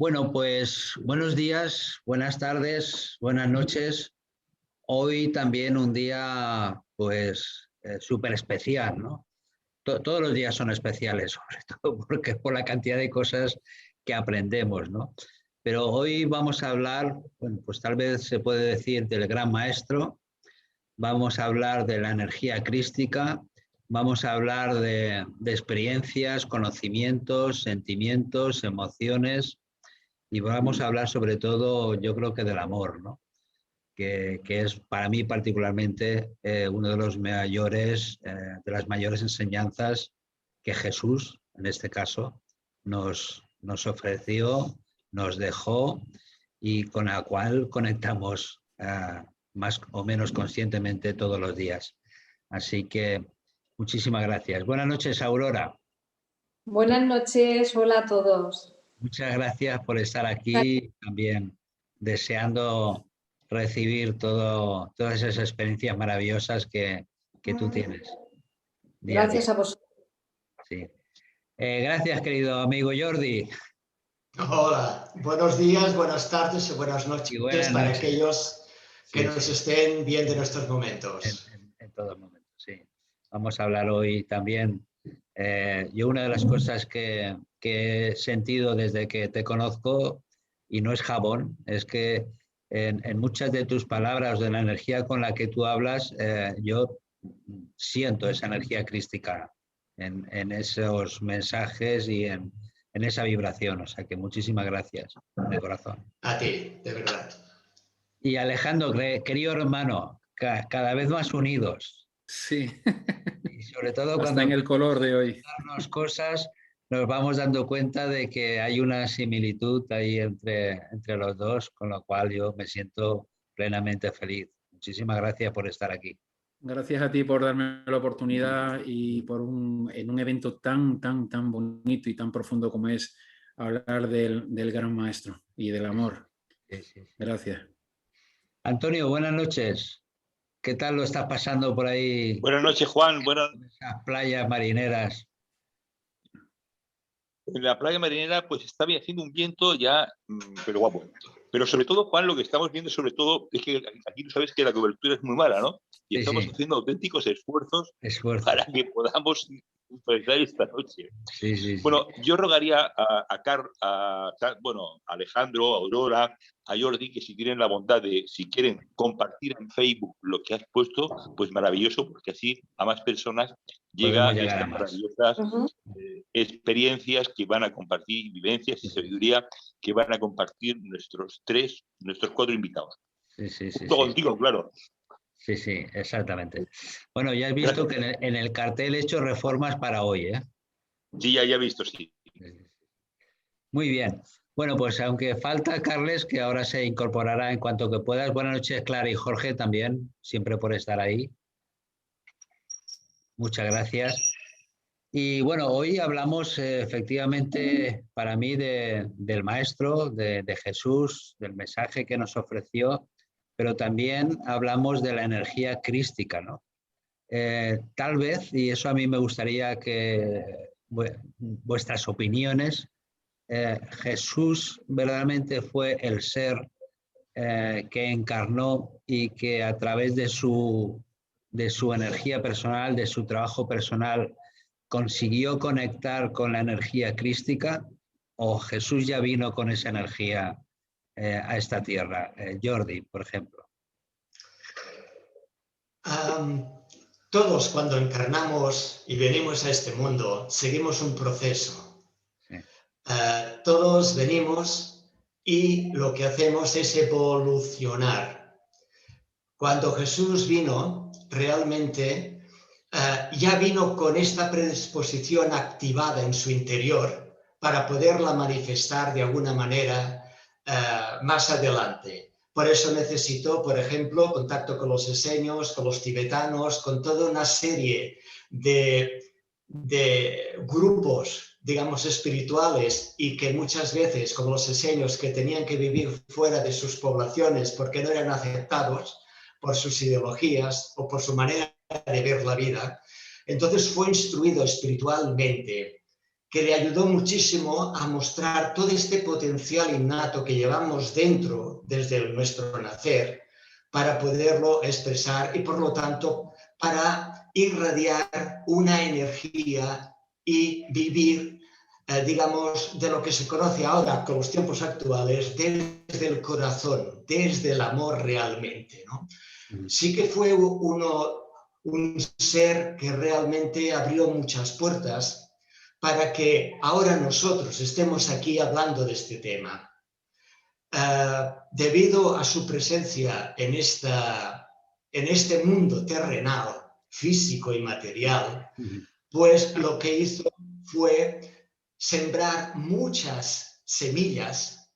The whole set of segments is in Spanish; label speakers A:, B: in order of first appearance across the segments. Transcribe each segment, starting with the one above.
A: Bueno, pues buenos días, buenas tardes, buenas noches. Hoy también un día pues súper especial, ¿no? Todos los días son especiales, sobre todo porque por la cantidad de cosas que aprendemos, ¿no? Pero hoy vamos a hablar, bueno, pues tal vez se puede decir del gran maestro, vamos a hablar de la energía crística, vamos a hablar de experiencias, conocimientos, sentimientos, emociones y vamos a hablar sobre todo, yo creo que del amor, ¿no? Que es para mí particularmente uno de los mayores, de las mayores enseñanzas que Jesús, en este caso, nos ofreció, nos dejó y con la cual conectamos más o menos conscientemente todos los días. Así que muchísimas gracias. Buenas noches, Aurora.
B: Buenas noches, hola a todos.
A: Muchas gracias por estar aquí, también deseando recibir todas esas experiencias maravillosas que tú tienes día a día.
B: Gracias a vosotros.
A: Sí. Gracias, querido amigo Jordi.
C: Hola, buenos días, buenas tardes y buenas noches, para aquellos que nos estén viendo en estos momentos.
A: En todos momentos, sí. Vamos a hablar hoy también. Yo una de las cosas que he sentido desde que te conozco, y no es jabón, es que en muchas de tus palabras, de la energía con la que tú hablas, yo siento esa energía crística en esos mensajes y en esa vibración. O sea que muchísimas gracias, de corazón.
C: A ti, de verdad.
A: Y Alejandro, querido hermano, cada vez más unidos.
D: Sí.
A: Y sobre todo
D: hasta
A: cuando
D: en el color de hoy
A: cosas nos vamos dando cuenta de que hay una similitud ahí entre los dos, con lo cual yo me siento plenamente feliz. Muchísimas gracias por estar aquí.
D: Gracias a ti por darme la oportunidad y en un evento tan bonito y tan profundo como es hablar del gran maestro y del amor.
A: Sí.
D: Gracias.
A: Antonio, buenas noches. ¿Qué tal lo estás pasando por ahí?
E: Buenas noches, Juan.
A: En esas playas marineras.
E: En la playa marinera pues está bien haciendo un viento ya, pero guapo. Pero sobre todo, Juan, lo que estamos viendo sobre todo es que aquí tú sabes que la cobertura es muy mala, ¿no? Y estamos haciendo auténticos esfuerzos para que podamos empezar esta noche.
A: Sí.
E: Bueno, yo rogaría a Alejandro, a Aurora, a Jordi, que si tienen la bondad de, si quieren compartir en Facebook lo que has puesto, pues maravilloso, porque así a más personas llega estas maravillosas experiencias que van a compartir, vivencias y sabiduría que van a compartir nuestros 4 invitados.
A: Sí.
E: Junto contigo, claro.
A: Sí, exactamente. Bueno, ya has visto que en el cartel he hecho reformas para hoy, ¿eh?
E: Sí, ya he visto, sí.
A: Muy bien. Bueno, pues aunque falta Carles, que ahora se incorporará en cuanto que puedas. Buenas noches, Clara y Jorge también, siempre por estar ahí. Muchas gracias. Y bueno, hoy hablamos efectivamente para mí del Maestro, de Jesús, del mensaje que nos ofreció, pero también hablamos de la energía crística, ¿no? Tal vez, y eso a mí me gustaría que vuestras opiniones, Jesús verdaderamente fue el ser que encarnó y que a través de su energía personal, de su trabajo personal, consiguió conectar con la energía crística, o Jesús ya vino con esa energía a esta tierra. Jordi, por ejemplo.
C: Todos cuando encarnamos y venimos a este mundo, seguimos un proceso. Sí. Todos venimos y lo que hacemos es evolucionar. Cuando Jesús vino, realmente ya vino con esta predisposición activada en su interior para poderla manifestar de alguna manera más adelante. Por eso necesitó, por ejemplo, contacto con los esenios, con los tibetanos, con toda una serie de grupos, digamos, espirituales, y que muchas veces, como los esenios, que tenían que vivir fuera de sus poblaciones porque no eran aceptados por sus ideologías o por su manera de ver la vida. Entonces fue instruido espiritualmente que le ayudó muchísimo a mostrar todo este potencial innato que llevamos dentro desde nuestro nacer para poderlo expresar y por lo tanto para irradiar una energía y vivir, digamos, de lo que se conoce ahora con los tiempos actuales desde el corazón, desde el amor realmente, ¿no? Sí que fue un ser que realmente abrió muchas puertas para que ahora nosotros estemos aquí hablando de este tema. Debido a su presencia en este mundo terrenal, físico y material, pues lo que hizo fue sembrar muchas semillas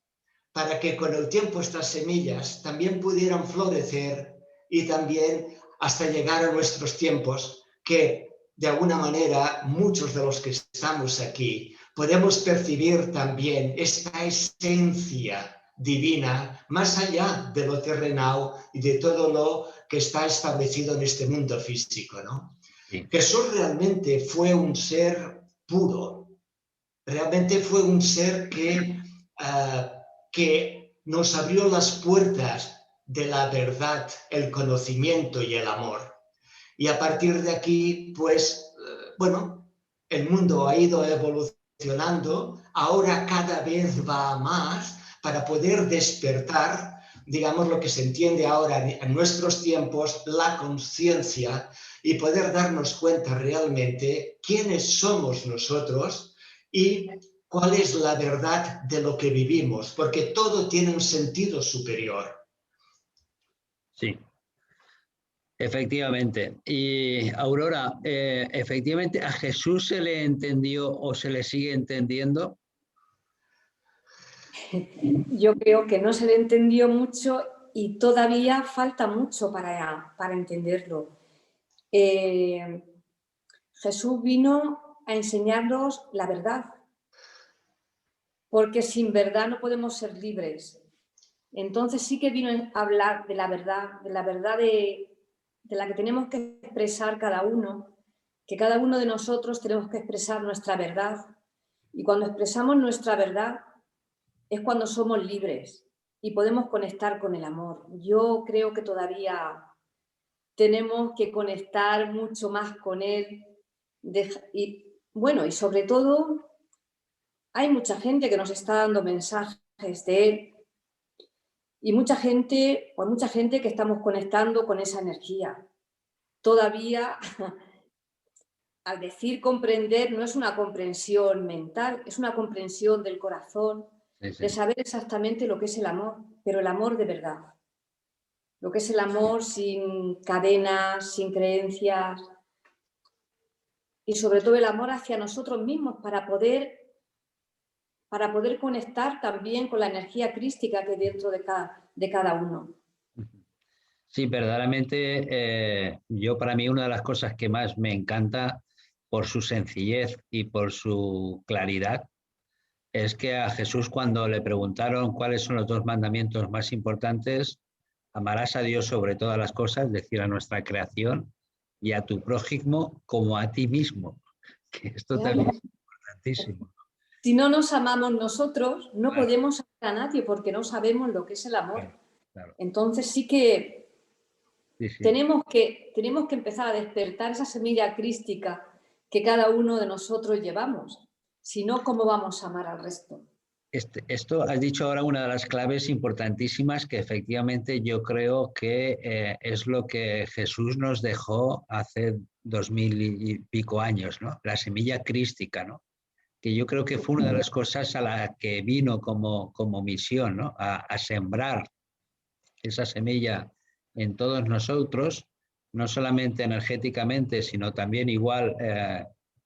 C: para que con el tiempo estas semillas también pudieran florecer y también hasta llegar a nuestros tiempos, que de alguna manera muchos de los que estamos aquí podemos percibir también esta esencia divina más allá de lo terrenal y de todo lo que está establecido en este mundo físico, ¿no? Sí. Jesús realmente fue un ser puro, realmente fue un ser que nos abrió las puertas de la verdad, el conocimiento y el amor. Y a partir de aquí, pues, bueno, el mundo ha ido evolucionando, ahora cada vez va más para poder despertar, digamos, lo que se entiende ahora en nuestros tiempos, la conciencia y poder darnos cuenta realmente quiénes somos nosotros y cuál es la verdad de lo que vivimos, porque todo tiene un sentido superior.
A: Sí. Efectivamente. Y Aurora, efectivamente, ¿a Jesús se le entendió o se le sigue entendiendo?
B: Yo creo que no se le entendió mucho y todavía falta mucho para entenderlo. Jesús vino a enseñarnos la verdad, porque sin verdad no podemos ser libres. Entonces sí que vino a hablar de la verdad de la que tenemos que expresar cada uno, que cada uno de nosotros tenemos que expresar nuestra verdad. Y cuando expresamos nuestra verdad es cuando somos libres y podemos conectar con el amor. Yo creo que todavía tenemos que conectar mucho más con él. Y bueno, y sobre todo hay mucha gente que nos está dando mensajes de él y mucha gente que estamos conectando con esa energía. Todavía, al decir comprender, no es una comprensión mental, es una comprensión del corazón, sí. De saber exactamente lo que es el amor, pero el amor de verdad. Lo que es el amor sin cadenas, sin creencias y sobre todo el amor hacia nosotros mismos para poder conectar también con la energía crística que hay dentro de cada uno.
A: Sí, verdaderamente, para mí una de las cosas que más me encanta por su sencillez y por su claridad es que a Jesús, cuando le preguntaron cuáles son los 2 mandamientos más importantes, amarás a Dios sobre todas las cosas, es decir, a nuestra creación, y a tu prójimo como a ti mismo, que esto también es importantísimo.
B: Si no nos amamos nosotros, no podemos amar a nadie porque no sabemos lo que es el amor. Claro. Entonces sí que tenemos que empezar a despertar esa semilla crística que cada uno de nosotros llevamos. Si no, ¿cómo vamos a amar al resto?
A: Esto has dicho ahora una de las claves importantísimas que efectivamente yo creo que es lo que Jesús nos dejó hace 2000 y pico años, ¿no? La semilla crística, ¿no? Que yo creo que fue una de las cosas a la que vino como misión, ¿no? A sembrar esa semilla en todos nosotros, no solamente energéticamente, sino también igual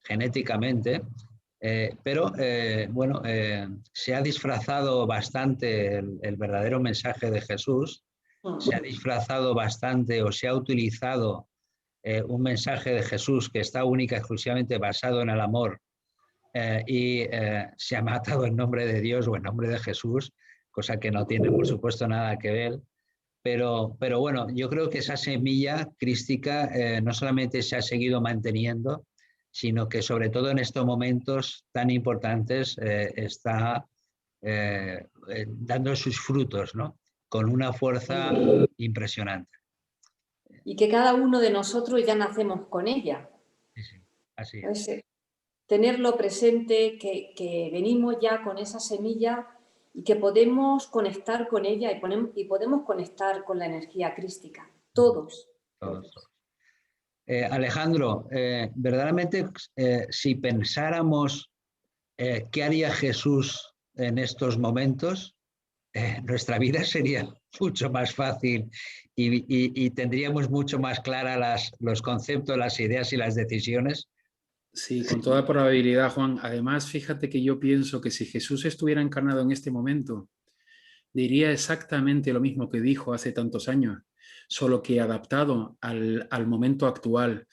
A: genéticamente. Pero se ha disfrazado bastante el verdadero mensaje de Jesús, se ha disfrazado bastante o se ha utilizado un mensaje de Jesús que está única y exclusivamente basado en el amor y se ha matado en nombre de Dios o en nombre de Jesús, cosa que no tiene por supuesto nada que ver. Pero bueno, yo creo que esa semilla crística no solamente se ha seguido manteniendo, sino que sobre todo en estos momentos tan importantes está dando sus frutos, ¿no? Con una fuerza impresionante.
B: Y que cada uno de nosotros ya nacemos con ella.
A: Sí, sí, así es.
B: Pues, tenerlo presente, que venimos ya con esa semilla y que podemos conectar con ella y podemos conectar con la energía crística. Todos.
A: Alejandro, verdaderamente, si pensáramos qué haría Jesús en estos momentos, nuestra vida sería mucho más fácil y tendríamos mucho más claras los conceptos, las ideas y las decisiones.
D: Sí, con toda probabilidad, Juan. Además, fíjate que yo pienso que si Jesús estuviera encarnado en este momento, diría exactamente lo mismo que dijo hace tantos años, solo que adaptado al momento actual.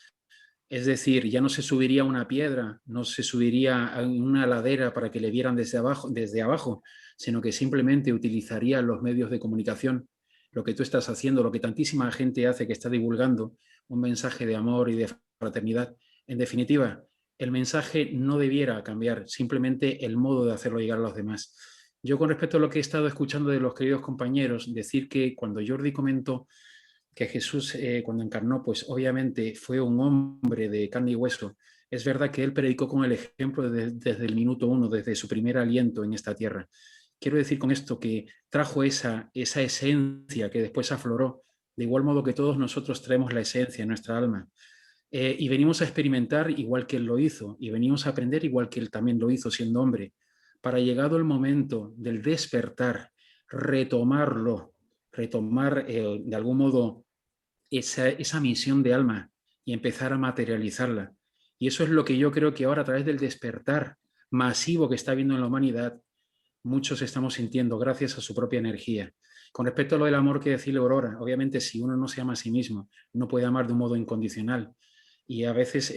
D: Es decir, ya no se subiría a una piedra, no se subiría a una ladera para que le vieran desde abajo, sino que simplemente utilizaría los medios de comunicación, lo que tú estás haciendo, lo que tantísima gente hace, que está divulgando un mensaje de amor y de fraternidad. En definitiva, el mensaje no debiera cambiar, simplemente el modo de hacerlo llegar a los demás. Yo, con respecto a lo que he estado escuchando de los queridos compañeros, decir que cuando Jordi comentó que Jesús, cuando encarnó, pues obviamente fue un hombre de carne y hueso, es verdad que él predicó con el ejemplo desde el minuto uno, desde su primer aliento en esta tierra. Quiero decir con esto que trajo esa esencia que después afloró, de igual modo que todos nosotros traemos la esencia en nuestra alma. Y venimos a experimentar igual que él lo hizo, y venimos a aprender igual que él también lo hizo siendo hombre, para, llegado el momento del despertar, retomar de algún modo esa misión de alma y empezar a materializarla. Y eso es lo que yo creo que ahora, a través del despertar masivo que está habiendo en la humanidad, muchos estamos sintiendo gracias a su propia energía. Con respecto a lo del amor que decía Aurora, obviamente si uno no se ama a sí mismo, no puede amar de un modo incondicional. Y a veces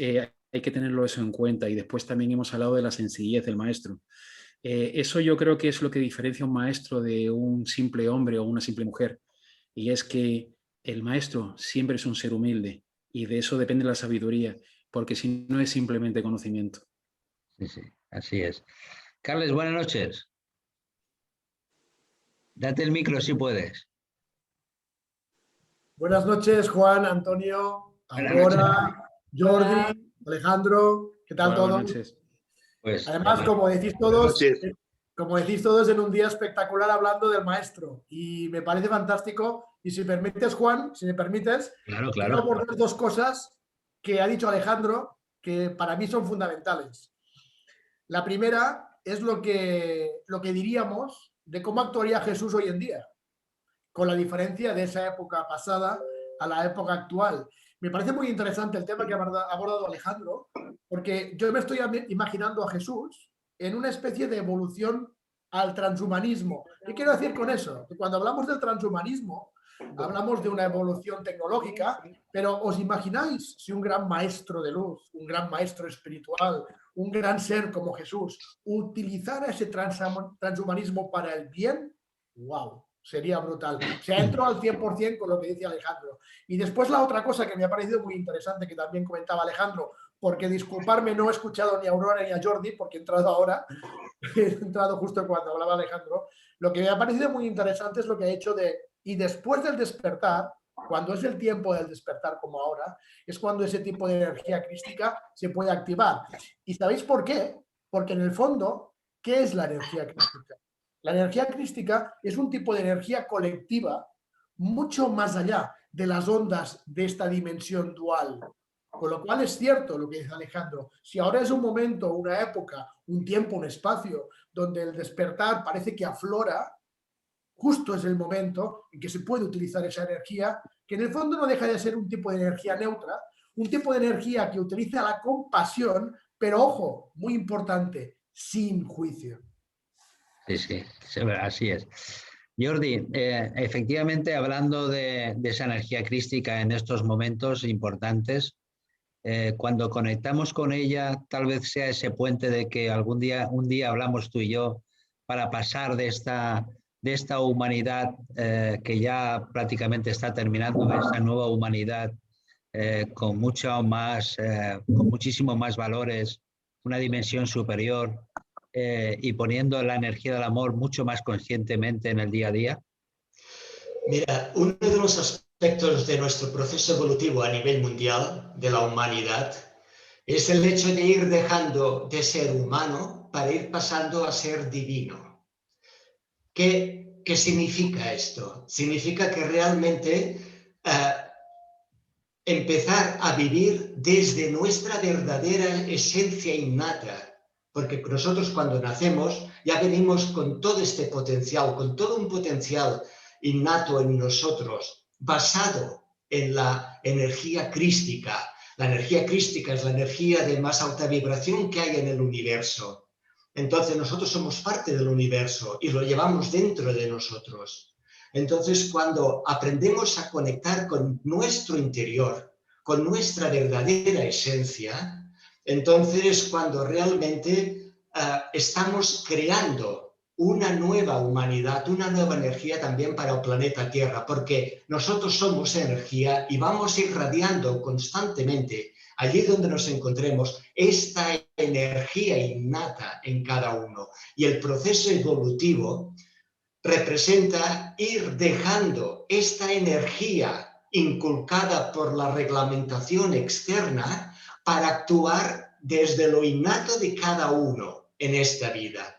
D: hay que tenerlo eso en cuenta. Y después también hemos hablado de la sencillez del maestro. Eso yo creo que es lo que diferencia a un maestro de un simple hombre o una simple mujer. Y es que el maestro siempre es un ser humilde, y de eso depende la sabiduría, porque si no es simplemente conocimiento.
A: Sí, sí, así es. Carles, buenas noches. Date el micro si puedes.
F: Buenas noches, Juan, Antonio, Aurora, Jordi, Alejandro, ¿qué tal todos?
D: Buenas noches.
F: Pues, además, como decís todos, en un día espectacular hablando del maestro, y me parece fantástico. Y si permites, Juan, si me permites,
A: claro.
F: quiero abordar dos cosas que ha dicho Alejandro que para mí son fundamentales. La primera es lo que diríamos de cómo actuaría Jesús hoy en día, con la diferencia de esa época pasada a la época actual. Me parece muy interesante el tema que ha abordado Alejandro, porque yo me estoy imaginando a Jesús en una especie de evolución al transhumanismo. ¿Qué quiero decir con eso? Que cuando hablamos del transhumanismo, hablamos de una evolución tecnológica, pero ¿os imagináis si un gran maestro de luz, un gran maestro espiritual, un gran ser como Jesús, utilizara ese transhumanismo para el bien? ¡Wow! Sería brutal. O sea, entro al 100% con lo que dice Alejandro. Y después la otra cosa que me ha parecido muy interesante, que también comentaba Alejandro, porque disculparme, no he escuchado ni a Aurora ni a Jordi, porque he entrado ahora, he entrado justo cuando hablaba Alejandro. Lo que me ha parecido muy interesante es lo que ha hecho y después del despertar, cuando es el tiempo del despertar como ahora, es cuando ese tipo de energía crística se puede activar. ¿Y sabéis por qué? Porque en el fondo, ¿qué es la energía crística? La energía crística es un tipo de energía colectiva mucho más allá de las ondas de esta dimensión dual. Con lo cual es cierto lo que dice Alejandro. Si ahora es un momento, una época, un tiempo, un espacio donde el despertar parece que aflora, justo es el momento en que se puede utilizar esa energía, que en el fondo no deja de ser un tipo de energía neutra, un tipo de energía que utiliza la compasión, pero ojo, muy importante, sin juicio.
A: Sí, así es. Jordi, efectivamente, hablando de esa energía crística en estos momentos importantes, cuando conectamos con ella, tal vez sea ese puente de que un día hablamos tú y yo para pasar de esta humanidad que ya prácticamente está terminando, esta nueva humanidad con muchísimo más valores, una dimensión superior y poniendo la energía del amor mucho más conscientemente en el día a día?
C: Mira, uno de los aspectos de nuestro proceso evolutivo a nivel mundial de la humanidad es el hecho de ir dejando de ser humano para ir pasando a ser divino. ¿Qué significa esto? Significa que realmente empezar a vivir desde nuestra verdadera esencia innata, porque nosotros cuando nacemos ya venimos con todo este potencial, con todo un potencial innato en nosotros, basado en la energía crística. La energía crística es la energía de más alta vibración que hay en el universo. Entonces nosotros somos parte del universo y lo llevamos dentro de nosotros. Entonces cuando aprendemos a conectar con nuestro interior, con nuestra verdadera esencia, entonces es cuando realmente estamos creando una nueva humanidad, una nueva energía también para el planeta Tierra, porque nosotros somos energía y vamos irradiando constantemente, allí donde nos encontremos, esta energía innata en cada uno. Y el proceso evolutivo representa ir dejando esta energía inculcada por la reglamentación externa para actuar desde lo innato de cada uno en esta vida.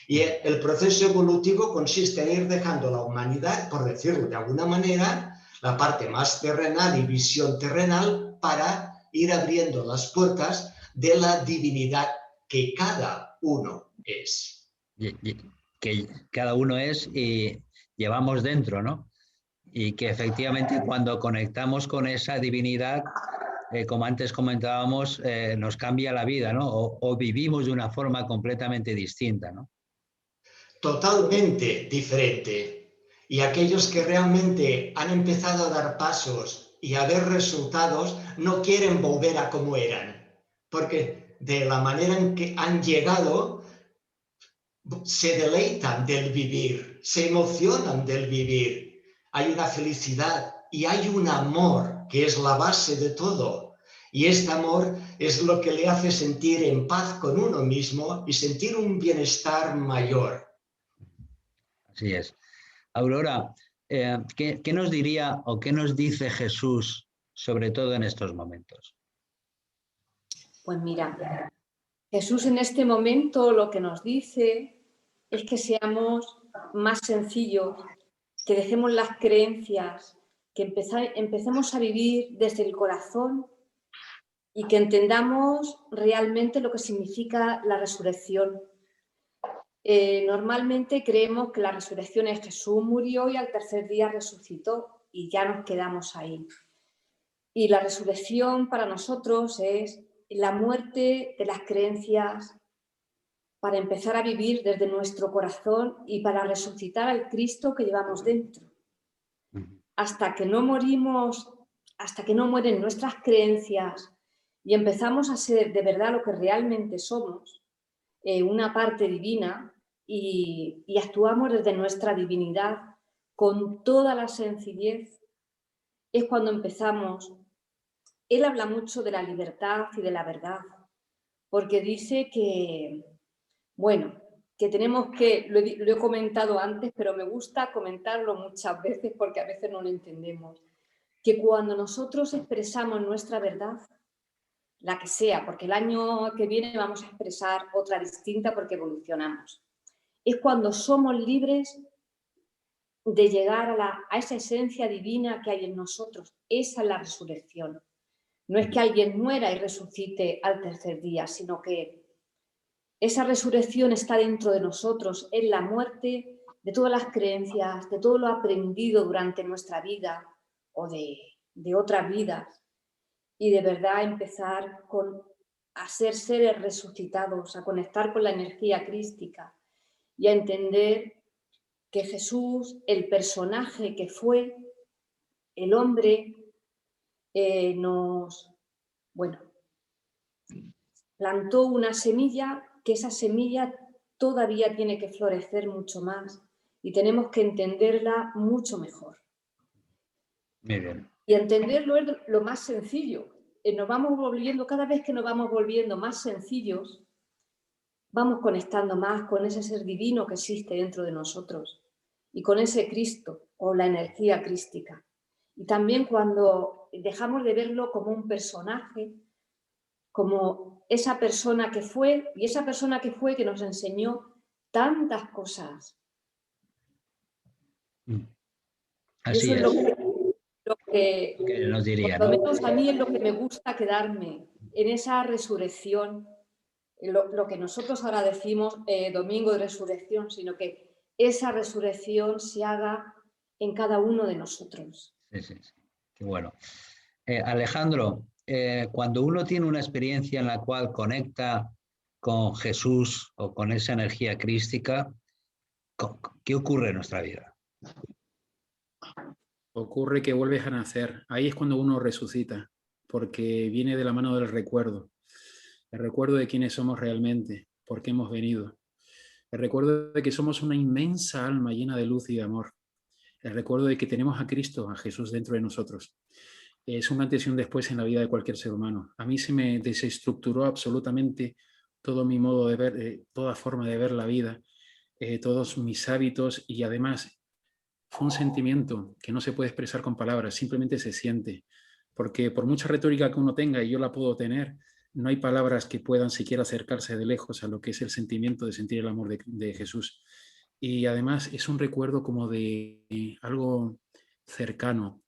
C: Y el proceso evolutivo consiste en ir dejando la humanidad, por decirlo de alguna manera, la parte más terrenal y visión terrenal, para ir abriendo las puertas de la divinidad que cada uno es.
A: Que cada uno es y llevamos dentro, ¿no? Y que efectivamente cuando conectamos con esa divinidad, como antes comentábamos, nos cambia la vida, ¿no? O vivimos de una forma completamente distinta, ¿no?
C: Totalmente diferente. Y aquellos que realmente han empezado a dar pasos y a ver resultados no quieren volver a como eran, porque de la manera en que han llegado se deleitan del vivir, se emocionan del vivir. Hay una felicidad y hay un amor que es la base de todo. Y este amor es lo que le hace sentir en paz con uno mismo y sentir un bienestar mayor.
A: Así es. Aurora, ¿qué nos diría o qué nos dice Jesús, sobre todo en estos momentos?
B: Pues mira, Jesús en este momento lo que nos dice es que seamos más sencillos, que dejemos las creencias, que empecemos a vivir desde el corazón y que entendamos realmente lo que significa la resurrección. Normalmente creemos que la resurrección es Jesús murió y al tercer día resucitó y ya nos quedamos ahí. Y la resurrección para nosotros es la muerte de las creencias para empezar a vivir desde nuestro corazón y para resucitar al Cristo que llevamos dentro. Hasta que no morimos, hasta que no mueren nuestras creencias y empezamos a ser de verdad lo que realmente somos, una parte divina, y actuamos desde nuestra divinidad con toda la sencillez, es cuando empezamos. Él habla mucho de la libertad y de la verdad, porque dice que, bueno, que tenemos que, lo he comentado antes, pero me gusta comentarlo muchas veces porque a veces no lo entendemos, que cuando nosotros expresamos nuestra verdad, la que sea, porque el año que viene vamos a expresar otra distinta porque evolucionamos, es cuando somos libres de llegar a esa esencia divina que hay en nosotros. Esa es la resurrección. No es que alguien muera y resucite al tercer día, sino que esa resurrección está dentro de nosotros, es la muerte de todas las creencias, de todo lo aprendido durante nuestra vida o de otras vidas, y de verdad empezar a ser seres resucitados, a conectar con la energía crística y a entender que Jesús, el personaje que fue, el hombre, plantó una semilla, que esa semilla todavía tiene que florecer mucho más y tenemos que entenderla mucho mejor.
A: Muy bien.
B: Y entenderlo es lo más sencillo. Nos vamos volviendo, cada vez que nos vamos volviendo más sencillos, vamos conectando más con ese ser divino que existe dentro de nosotros y con ese Cristo o la energía crística. Y también cuando dejamos de verlo como un personaje, como esa persona que fue, y esa persona que fue que nos enseñó tantas cosas.
A: Así es.
B: Lo que
A: nos diría,
B: por lo
A: ¿no?
B: menos a mí es lo que me gusta quedarme, en esa resurrección, lo que nosotros ahora decimos domingo de resurrección, sino que esa resurrección se haga en cada uno de nosotros.
A: Sí, sí, sí. Qué bueno. Alejandro, cuando uno tiene una experiencia en la cual conecta con Jesús o con esa energía crística, ¿qué ocurre en nuestra vida?
D: Ocurre que vuelves a nacer. Ahí es cuando uno resucita, porque viene de la mano del recuerdo. El recuerdo de quiénes somos realmente, por qué hemos venido. El recuerdo de que somos una inmensa alma llena de luz y de amor. El recuerdo de que tenemos a Cristo, a Jesús dentro de nosotros. Es un antes y un después en la vida de cualquier ser humano. A mí se me desestructuró absolutamente todo mi modo de ver, toda forma de ver la vida, todos mis hábitos, y además fue un sentimiento que no se puede expresar con palabras, simplemente se siente. Porque por mucha retórica que uno tenga, y yo la puedo tener, no hay palabras que puedan siquiera acercarse de lejos a lo que es el sentimiento de sentir el amor de Jesús. Y además es un recuerdo como de algo cercano,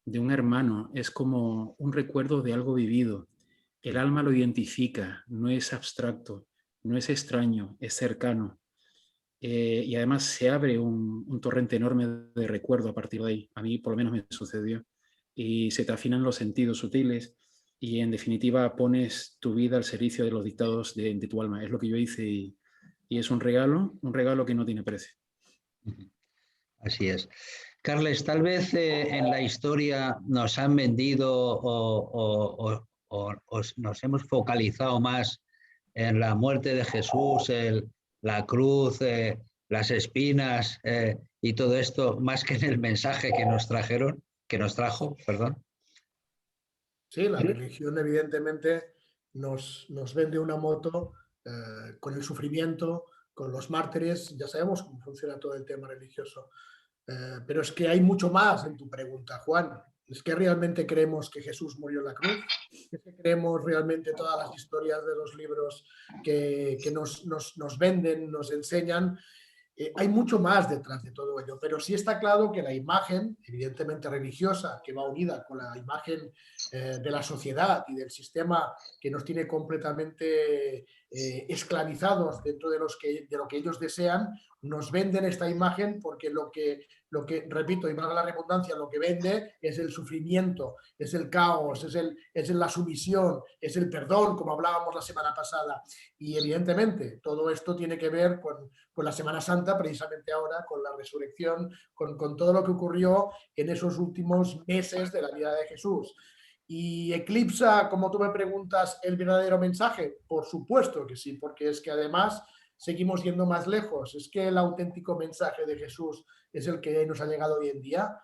D: de un hermano, es como un recuerdo de algo vivido. El alma lo identifica, no es abstracto, no es extraño, es cercano. Y además se abre un torrente enorme de recuerdo a partir de ahí. A mí por lo menos me sucedió. Y se te afinan los sentidos sutiles y en definitiva pones tu vida al servicio de los dictados de tu alma. Es lo que yo hice y es un regalo que no tiene precio.
A: Así es. Carles, tal vez en la historia nos han vendido o nos hemos focalizado más en la muerte de Jesús, la cruz, las espinas y todo esto, más que en el mensaje que nos trajo, perdón.
F: Sí, la religión evidentemente nos vende una moto con el sufrimiento, con los mártires. Ya sabemos cómo funciona todo el tema religioso. Pero es que hay mucho más en tu pregunta, Juan. ¿Es que realmente creemos que Jesús murió en la cruz? ¿Es que creemos realmente todas las historias de los libros que nos venden, nos enseñan? Hay mucho más detrás de todo ello, pero sí está claro que la imagen, evidentemente religiosa, que va unida con la imagen de la sociedad y del sistema que nos tiene completamente esclavizados dentro de lo que ellos desean, nos venden esta imagen porque lo que, repito, y valga la redundancia, lo que vende es el sufrimiento, es el caos, es la sumisión, es el perdón, como hablábamos la semana pasada. Y evidentemente todo esto tiene que ver con la Semana Santa, precisamente ahora, con la resurrección, con todo lo que ocurrió en esos últimos meses de la vida de Jesús. ¿Y eclipsa, como tú me preguntas, el verdadero mensaje? Por supuesto que sí, porque es que además seguimos yendo más lejos. Es que el auténtico mensaje de Jesús es el que nos ha llegado hoy en día.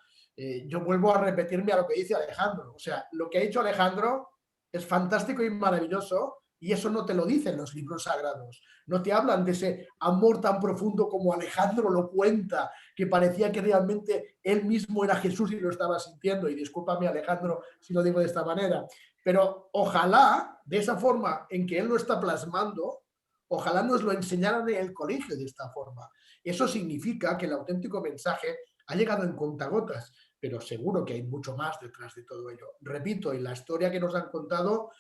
F: Yo vuelvo a repetirme a lo que dice Alejandro. O sea, lo que ha dicho Alejandro es fantástico y maravilloso, y eso no te lo dicen los libros sagrados. No te hablan de ese amor tan profundo como Alejandro lo cuenta, que parecía que realmente él mismo era Jesús y lo estaba sintiendo. Y discúlpame, Alejandro, si lo digo de esta manera, pero ojalá, de esa forma en que él lo está plasmando, ojalá nos lo enseñaran en el colegio de esta forma. Eso significa que el auténtico mensaje ha llegado en contagotas, pero seguro que hay mucho más detrás de todo ello. Repito, en la historia que nos han contado,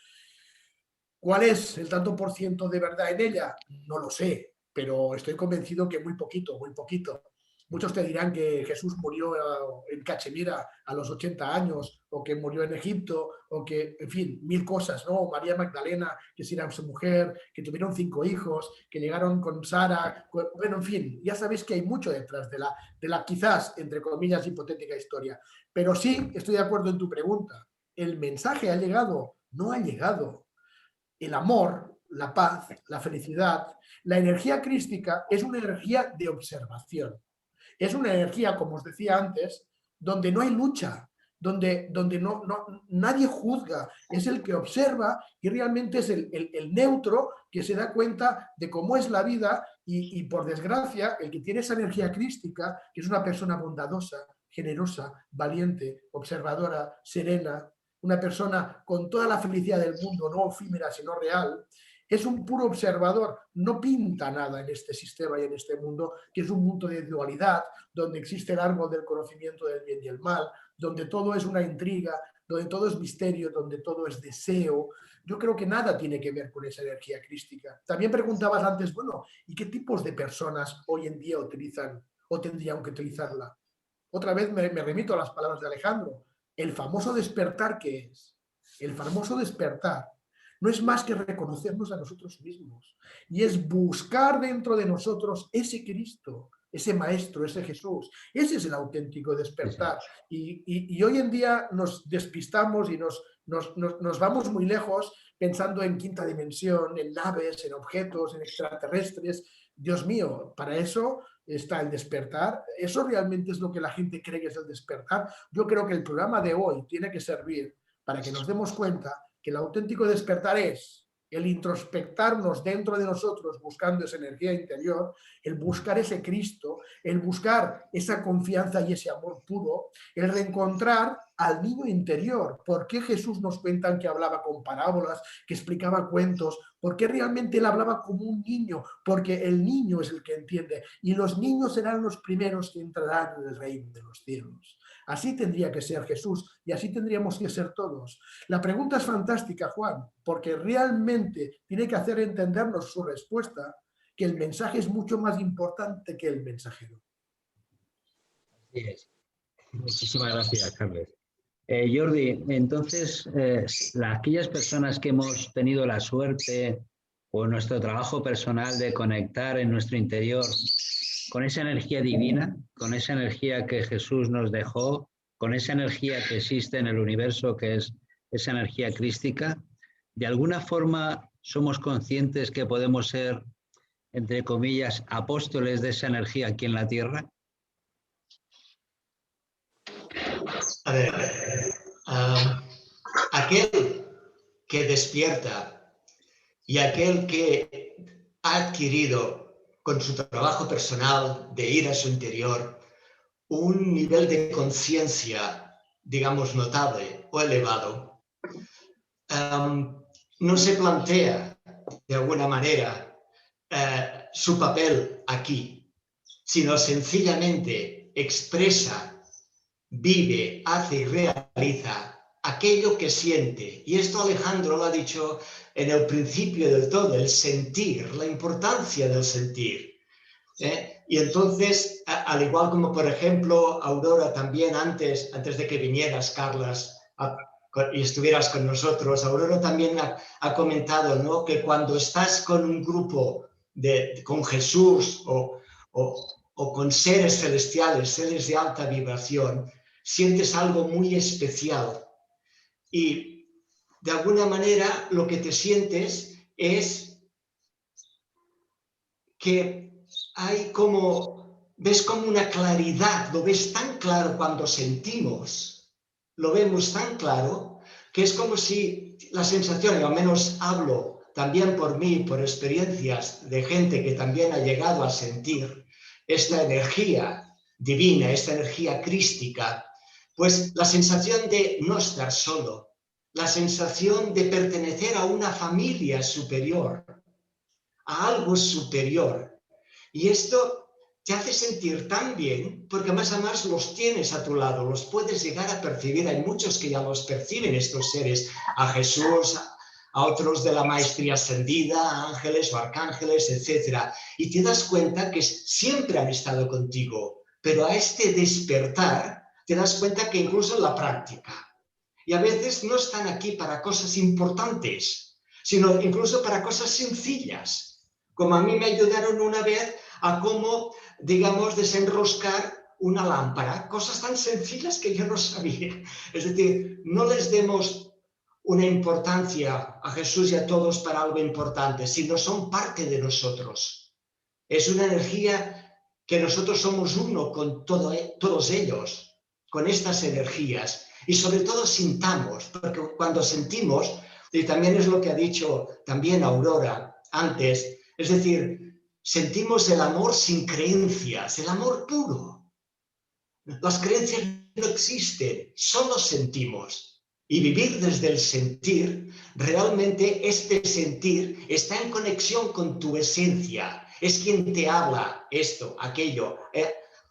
F: ¿cuál es el tanto por ciento de verdad en ella? No lo sé, pero estoy convencido que muy poquito, muy poquito. Muchos te dirán que Jesús murió en Cachemira a los 80 años, o que murió en Egipto, o que, en fin, mil cosas, ¿no? María Magdalena, que si era su mujer, que tuvieron 5 hijos, que llegaron con Sara, bueno, en fin, ya sabéis que hay mucho detrás de la quizás, entre comillas, hipotética historia. Pero sí, estoy de acuerdo en tu pregunta. ¿El mensaje ha llegado? No ha llegado. El amor, la paz, la felicidad, la energía crística es una energía de observación. Es una energía, como os decía antes, donde no hay lucha, donde nadie juzga, es el que observa y realmente es el neutro que se da cuenta de cómo es la vida y por desgracia, el que tiene esa energía crística, que es una persona bondadosa, generosa, valiente, observadora, serena, una persona con toda la felicidad del mundo, no efímera, sino real, es un puro observador, no pinta nada en este sistema y en este mundo, que es un mundo de dualidad, donde existe el árbol del conocimiento del bien y el mal, donde todo es una intriga, donde todo es misterio, donde todo es deseo. Yo creo que nada tiene que ver con esa energía crística. También preguntabas antes, bueno, ¿y qué tipos de personas hoy en día utilizan o tendrían que utilizarla? Otra vez me remito a las palabras de Alejandro. El famoso despertar, ¿qué es? El famoso despertar no es más que reconocernos a nosotros mismos y es buscar dentro de nosotros ese Cristo, ese Maestro, ese Jesús. Ese es el auténtico despertar. Y hoy en día nos despistamos y nos vamos muy lejos pensando en quinta dimensión, en naves, en objetos, en extraterrestres. Dios mío, para eso está el despertar. Eso realmente es lo que la gente cree que es el despertar. Yo creo que el programa de hoy tiene que servir para que nos demos cuenta que el auténtico despertar es el introspectarnos dentro de nosotros buscando esa energía interior, el buscar ese Cristo, el buscar esa confianza y ese amor puro, el reencontrar al niño interior. ¿Por qué Jesús nos cuentan que hablaba con parábolas, que explicaba cuentos? ¿Por qué realmente él hablaba como un niño? Porque el niño es el que entiende y los niños serán los primeros que entrarán en el reino de los cielos. Así tendría que ser Jesús y así tendríamos que ser todos. La pregunta es fantástica, Juan, porque realmente tiene que hacer entendernos su respuesta, que el mensaje es mucho más importante que el mensajero.
A: Así es. Muchísimas gracias, Carlos. Jordi, entonces, aquellas personas que hemos tenido la suerte o nuestro trabajo personal de conectar en nuestro interior con esa energía divina, con esa energía que Jesús nos dejó, con esa energía que existe en el universo, que es esa energía crística, de alguna forma somos conscientes que podemos ser, entre comillas, apóstoles de esa energía aquí en la Tierra.
C: A ver, aquel que despierta y aquel que ha adquirido con su trabajo personal de ir a su interior un nivel de conciencia, digamos, notable o elevado, no se plantea de alguna manera su papel aquí, sino sencillamente expresa, vive, hace y realiza aquello que siente. Y esto Alejandro lo ha dicho en el principio del todo, el sentir, la importancia del sentir. Y entonces, al igual como por ejemplo Aurora también antes de que vinieras, Carlas, y estuvieras con nosotros, Aurora también ha comentado, ¿no?, que cuando estás con un grupo, con Jesús o con seres celestiales, seres de alta vibración, sientes algo muy especial. Y de alguna manera lo que te sientes es que ves como una claridad, lo ves tan claro cuando sentimos, lo vemos tan claro, que es como si la sensación, y al menos hablo también por mí, por experiencias de gente que también ha llegado a sentir esta energía divina, esta energía crística, pues la sensación de no estar solo, la sensación de pertenecer a una familia superior, a algo superior. Y esto te hace sentir tan bien, porque más a más los tienes a tu lado, los puedes llegar a percibir. Hay muchos que ya los perciben, estos seres, a Jesús, a otros de la maestría ascendida, a ángeles o arcángeles, etc. Y te das cuenta que siempre han estado contigo, pero a este despertar te das cuenta que incluso en la práctica. Y a veces no están aquí para cosas importantes, sino incluso para cosas sencillas. Como a mí me ayudaron una vez a cómo, digamos, desenroscar una lámpara. Cosas tan sencillas que yo no sabía. Es decir, no les demos una importancia a Jesús y a todos para algo importante, sino son parte de nosotros. Es una energía que nosotros somos uno con todos ellos, con estas energías. y sobre todo sintamos, porque cuando sentimos, y también es lo que ha dicho también Aurora antes, es decir, sentimos el amor sin creencias, el amor puro. Las creencias no existen, solo sentimos. Y vivir desde el sentir, realmente este sentir está en conexión con tu esencia. Es quien te habla esto, aquello.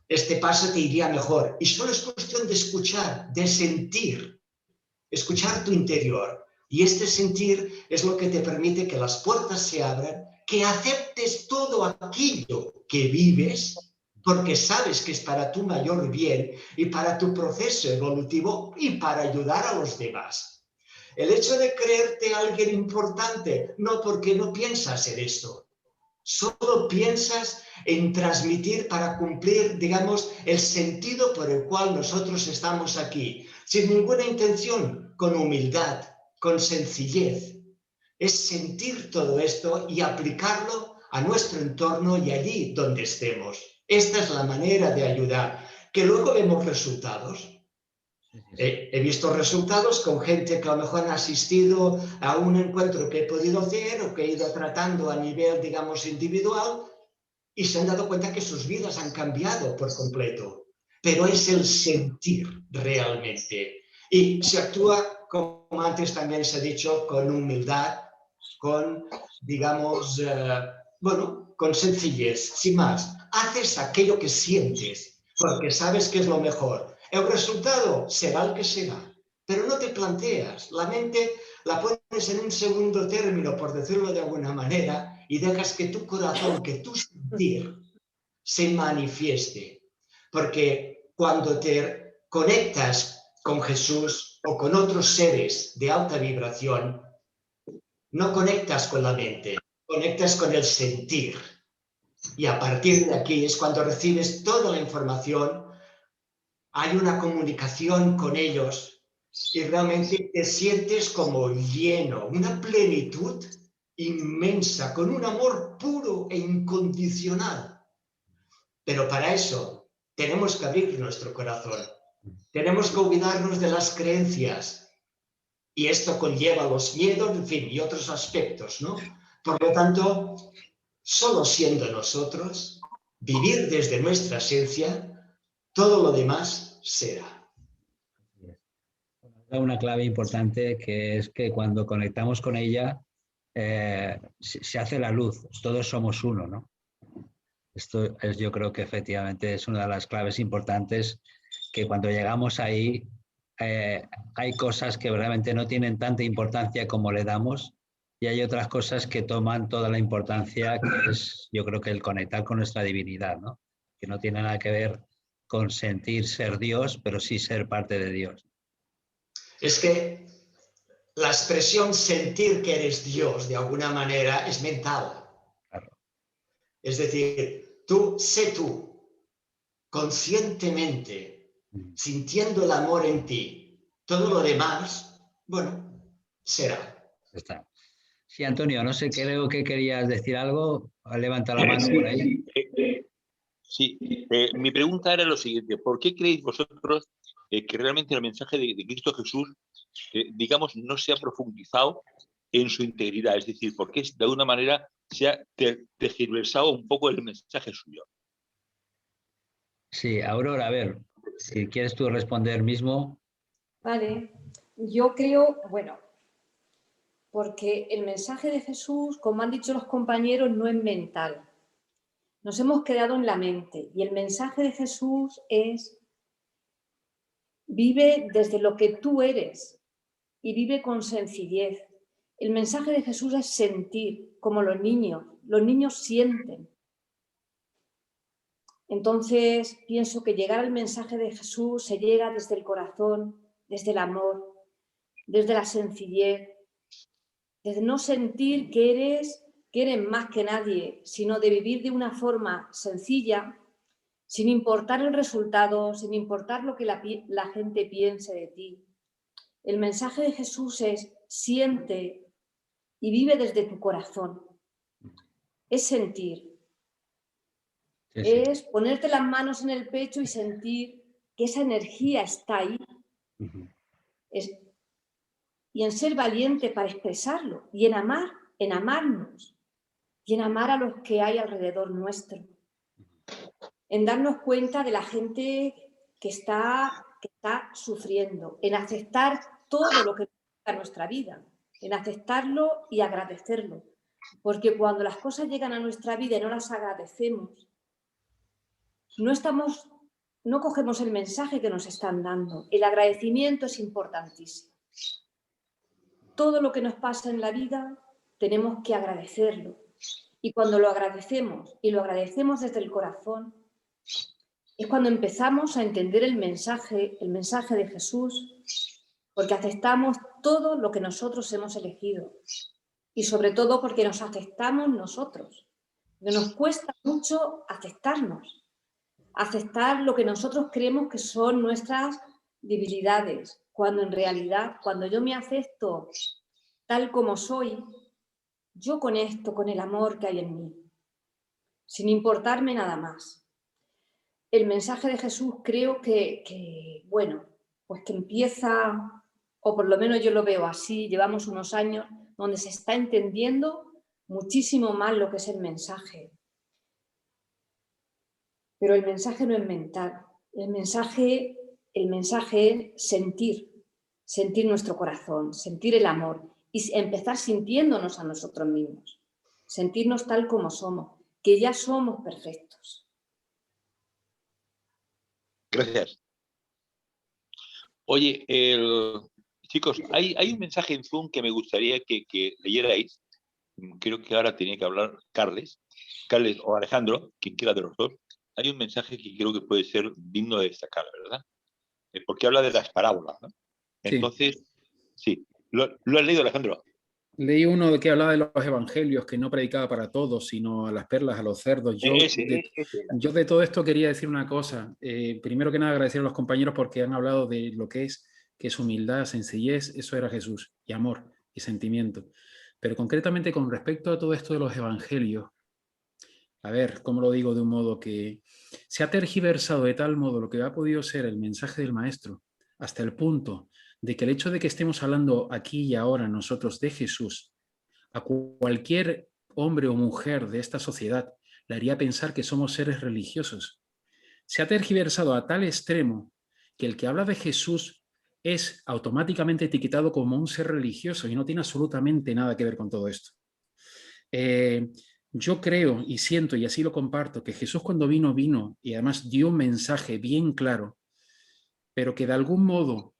C: Este paso te iría mejor. Y solo es cuestión de escuchar, de sentir. Escuchar tu interior. Y este sentir es lo que te permite que las puertas se abran, que aceptes todo aquello que vives, porque sabes que es para tu mayor bien y para tu proceso evolutivo y para ayudar a los demás. El hecho de creerte alguien importante, no porque no piensas en esto, solo piensas en transmitir para cumplir, digamos, el sentido por el cual nosotros estamos aquí, sin ninguna intención, con humildad, con sencillez. Es sentir todo esto y aplicarlo a nuestro entorno y allí donde estemos. Esta es la manera de ayudar, que luego vemos resultados. He visto resultados con gente que a lo mejor han asistido a un encuentro que he podido hacer o que he ido tratando a nivel, digamos, individual y se han dado cuenta que sus vidas han cambiado por completo. Pero es el sentir realmente. Y se actúa, como antes también se ha dicho, con humildad, con, digamos, bueno, con sencillez, sin más. Haces aquello que sientes, porque sabes que es lo mejor. El resultado será el que será, pero no te planteas. La mente la pones en un segundo término, por decirlo de alguna manera, y dejas que tu corazón, que tu sentir se manifieste. Porque cuando te conectas con Jesús o con otros seres de alta vibración, no conectas con la mente, conectas con el sentir. Y a partir de aquí es cuando recibes toda la información, hay una comunicación con ellos y realmente te sientes como lleno, una plenitud inmensa, con un amor puro e incondicional. Pero para eso tenemos que abrir nuestro corazón, tenemos que olvidarnos de las creencias y esto conlleva los miedos, en fin, y otros aspectos, ¿no? Por lo tanto, solo siendo nosotros, vivir desde nuestra esencia, todo lo demás será.
A: Una clave importante que es que cuando conectamos con ella se hace la luz, todos somos uno, ¿no? Esto es, yo creo que efectivamente es una de las claves importantes, que cuando llegamos ahí hay cosas que realmente no tienen tanta importancia como le damos y hay otras cosas que toman toda la importancia, que es, yo creo que el conectar con nuestra divinidad, ¿no? Que no tiene nada que ver con sentir ser Dios, pero sí ser parte de Dios.
C: Es que la expresión sentir que eres Dios de alguna manera es mental.
A: Claro.
C: Es decir, sé tú, conscientemente, sintiendo el amor en ti. Todo lo demás, bueno, será.
A: Está. Sí, Antonio, no sé, creo que querías decir algo. Levanta la mano por ahí.
E: Sí, mi pregunta era lo siguiente. ¿Por qué creéis vosotros que realmente el mensaje de Cristo Jesús, digamos, no se ha profundizado en su integridad? Es decir, ¿por qué de alguna manera se ha tergiversado un poco el mensaje suyo?
A: Sí, Aurora, a ver, si quieres tú responder mismo.
B: Vale, yo creo, bueno, porque el mensaje de Jesús, como han dicho los compañeros, no es mental. Nos hemos quedado en la mente y el mensaje de Jesús es: vive desde lo que tú eres y vive con sencillez. El mensaje de Jesús es sentir, como los niños sienten. Entonces pienso que llegar al mensaje de Jesús se llega desde el corazón, desde el amor, desde la sencillez, desde no sentir que eres más que nadie, sino de vivir de una forma sencilla, sin importar el resultado, sin importar lo que la gente piense de ti. El mensaje de Jesús es: siente y vive desde tu corazón. Es sentir. Sí, sí. Es ponerte las manos en el pecho y sentir que esa energía está ahí. y en ser valiente para expresarlo, y en amarnos, y en amar a los que hay alrededor nuestro, en darnos cuenta de la gente que está sufriendo, en aceptar todo lo que nos llega a nuestra vida, en aceptarlo y agradecerlo, porque cuando las cosas llegan a nuestra vida y no las agradecemos, no cogemos el mensaje que nos están dando. El agradecimiento es importantísimo. Todo lo que nos pasa en la vida tenemos que agradecerlo. Y cuando lo agradecemos, y lo agradecemos desde el corazón, es cuando empezamos a entender el mensaje de Jesús, porque aceptamos todo lo que nosotros hemos elegido. Y sobre todo porque nos aceptamos nosotros. Que nos cuesta mucho aceptarnos. Aceptar lo que nosotros creemos que son nuestras debilidades, cuando en realidad, cuando yo me acepto tal como soy, yo conecto con el amor que hay en mí, sin importarme nada más. El mensaje de Jesús creo que empieza, o por lo menos yo lo veo así, llevamos unos años donde se está entendiendo muchísimo más lo que es el mensaje. Pero el mensaje no es mental, el mensaje es sentir nuestro corazón, sentir el amor y empezar sintiéndonos a nosotros mismos, sentirnos tal como somos, que ya somos perfectos.
E: Gracias. Oye, chicos, hay un mensaje en Zoom que me gustaría que leyerais. Creo que ahora tenía que hablar Carles o Alejandro, quien quiera de los dos. Hay un mensaje que creo que puede ser digno de destacar, ¿verdad? Porque habla de las parábolas, ¿no? Entonces, sí. ¿Lo has leído, Alejandro?
D: Leí uno que hablaba de los evangelios, que no predicaba para todos, sino a las perlas, a los cerdos. Yo de todo esto quería decir una cosa. Primero que nada, agradecer a los compañeros porque han hablado de lo que es humildad, sencillez. Eso era Jesús, y amor, y sentimiento. Pero concretamente con respecto a todo esto de los evangelios, a ver, ¿cómo lo digo de un modo que se ha tergiversado de tal modo lo que ha podido ser el mensaje del maestro, hasta el punto de que el hecho de que estemos hablando aquí y ahora nosotros de Jesús, a cualquier hombre o mujer de esta sociedad le haría pensar que somos seres religiosos. Se ha tergiversado a tal extremo que el que habla de Jesús es automáticamente etiquetado como un ser religioso y no tiene absolutamente nada que ver con todo esto. Yo creo y siento, y así lo comparto, que Jesús cuando vino y además dio un mensaje bien claro, pero que de algún modo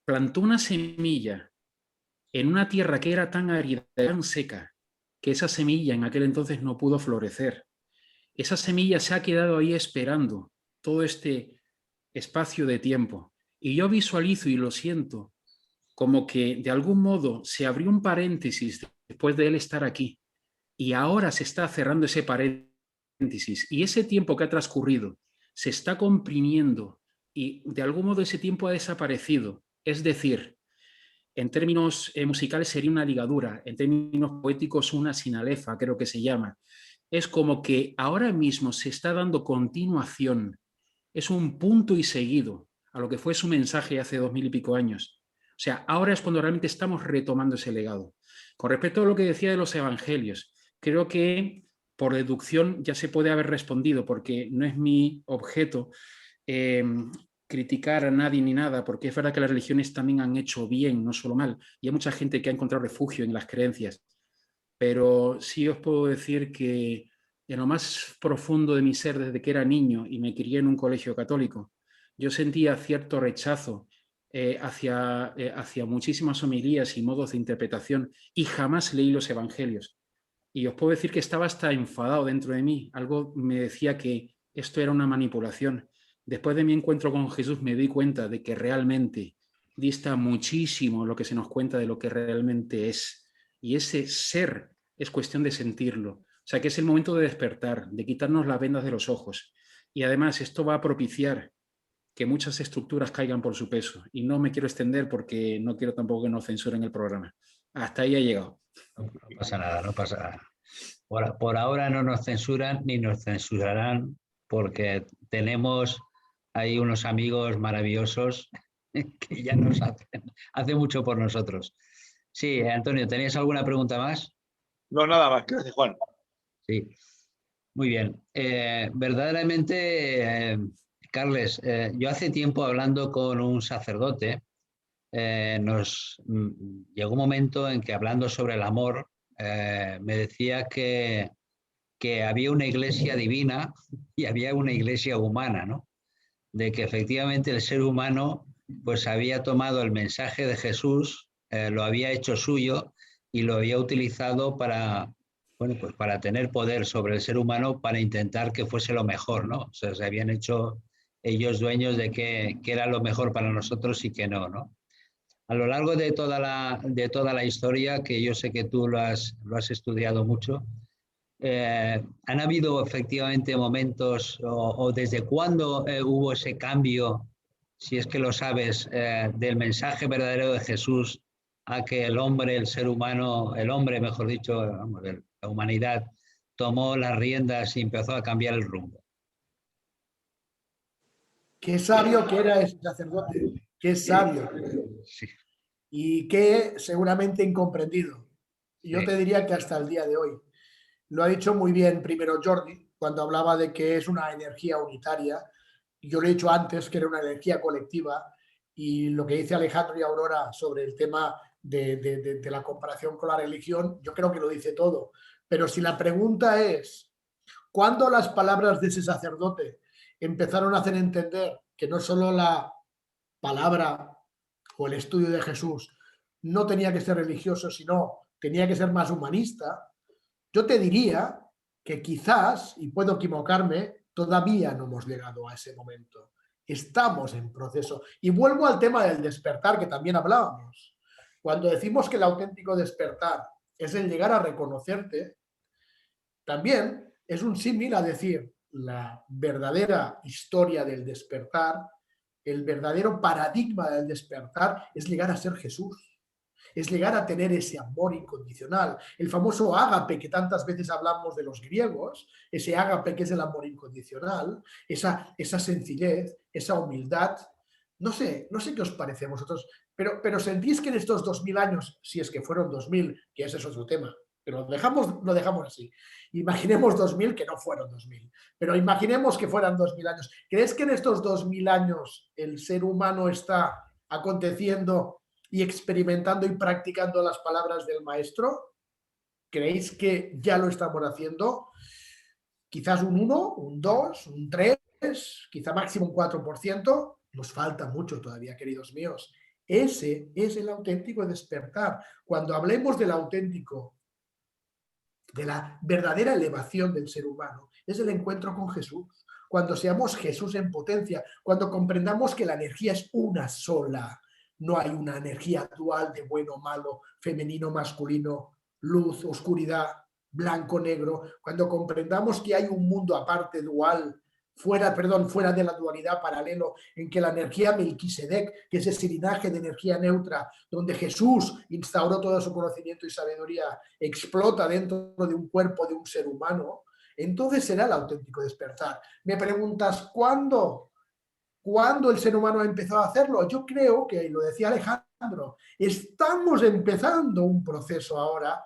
D: plantó una semilla en una tierra que era tan árida, tan seca, que esa semilla en aquel entonces no pudo florecer. Esa semilla se ha quedado ahí esperando todo este espacio de tiempo. Y yo visualizo y lo siento como que de algún modo se abrió un paréntesis después de él estar aquí. Y ahora se está cerrando ese paréntesis y ese tiempo que ha transcurrido se está comprimiendo y de algún modo ese tiempo ha desaparecido. Es decir, en términos musicales sería una ligadura, en términos poéticos una sinalefa, creo que se llama. Es como que ahora mismo se está dando continuación, es un punto y seguido a lo que fue su mensaje hace 2000 y pico años. O sea, ahora es cuando realmente estamos retomando ese legado. Con respecto a lo que decía de los evangelios, creo que por deducción ya se puede haber respondido, porque no es mi objeto criticar a nadie ni nada, porque es verdad que las religiones también han hecho bien, no solo mal, y hay mucha gente que ha encontrado refugio en las creencias, pero sí os puedo decir que en lo más profundo de mi ser, desde que era niño y me crié en un colegio católico, yo sentía cierto rechazo hacia muchísimas homilías y modos de interpretación, y jamás leí los evangelios. Y os puedo decir que estaba hasta enfadado dentro de mí. Algo me decía que esto era una manipulación. Después de mi encuentro con Jesús me di cuenta de que realmente dista muchísimo lo que se nos cuenta de lo que realmente es. Y ese ser es cuestión de sentirlo. O sea que es el momento de despertar, de quitarnos las vendas de los ojos. Y además esto va a propiciar que muchas estructuras caigan por su peso. Y no me quiero extender porque no quiero tampoco que nos censuren el programa. Hasta ahí ha llegado.
A: No pasa nada, no pasa nada. Por ahora no nos censuran ni nos censurarán porque tenemos ahí unos amigos maravillosos que ya nos hace mucho por nosotros. Sí, Antonio, ¿tenías alguna pregunta más?
E: No, nada más. Gracias, Juan.
A: Sí, muy bien. Verdaderamente, Carles, yo hace tiempo hablando con un sacerdote, llegó un momento en que hablando sobre el amor, me decía que había una iglesia divina y había una iglesia humana, ¿no? De que efectivamente el ser humano pues había tomado el mensaje de Jesús, lo había hecho suyo y lo había utilizado para, bueno, pues para tener poder sobre el ser humano, para intentar que fuese lo mejor, ¿no? O sea, se habían hecho ellos dueños de qué era lo mejor para nosotros y qué no, ¿no? A lo largo de toda la historia, que yo sé que tú lo has estudiado mucho, ¿han habido efectivamente momentos o desde cuándo hubo ese cambio, si es que lo sabes, del mensaje verdadero de Jesús a que el hombre, el ser humano, el hombre, mejor dicho, vamos, la humanidad, tomó las riendas y empezó a cambiar el rumbo?
F: Qué sabio que era ese sacerdote, qué sabio.
A: Sí.
F: Y qué seguramente incomprendido. Yo te diría que hasta el día de hoy. Lo ha dicho muy bien primero Jordi, cuando hablaba de que es una energía unitaria. Yo lo he dicho antes, que era una energía colectiva. Y lo que dice Alejandro y Aurora sobre el tema de la comparación con la religión, yo creo que lo dice todo. Pero si la pregunta es, ¿cuándo las palabras de ese sacerdote empezaron a hacer entender que no solo la palabra o el estudio de Jesús no tenía que ser religioso, sino tenía que ser más humanista? Yo te diría que quizás, y puedo equivocarme, todavía no hemos llegado a ese momento. Estamos en proceso. Y vuelvo al tema del despertar, que también hablábamos. Cuando decimos que el auténtico despertar es el llegar a reconocerte, también es un símil a decir la verdadera historia del despertar, el verdadero paradigma del despertar es llegar a ser Jesús. Es llegar a tener ese amor incondicional. El famoso ágape que tantas veces hablamos de los griegos, ese ágape que es el amor incondicional, esa sencillez, esa humildad. No sé qué os parece a vosotros, pero sentís que en estos 2000 años, si es que fueron 2000, que ese es otro tema, pero lo dejamos así. Imaginemos 2000, que no fueron 2000, pero imaginemos que fueran 2000 años. ¿Crees que en estos 2000 años el ser humano está aconteciendo y experimentando y practicando las palabras del maestro? ¿Creéis que ya lo estamos haciendo? Quizás un 1, un 2, un 3, quizá máximo un 4%. Nos falta mucho todavía, queridos míos. Ese es el auténtico despertar. Cuando hablemos del auténtico, de la verdadera elevación del ser humano, es el encuentro con Jesús. Cuando seamos Jesús en potencia, cuando comprendamos que la energía es una sola. No hay una energía dual de bueno, malo, femenino, masculino, luz, oscuridad, blanco, negro. Cuando comprendamos que hay un mundo aparte, dual, fuera de la dualidad, paralelo, en que la energía Melquisedec, que es ese linaje de energía neutra, donde Jesús instauró todo su conocimiento y sabiduría, explota dentro de un cuerpo de un ser humano, entonces será el auténtico despertar. Me preguntas, ¿cuándo? ¿Cuándo el ser humano ha empezado a hacerlo? Yo creo que, lo decía Alejandro, estamos empezando un proceso ahora.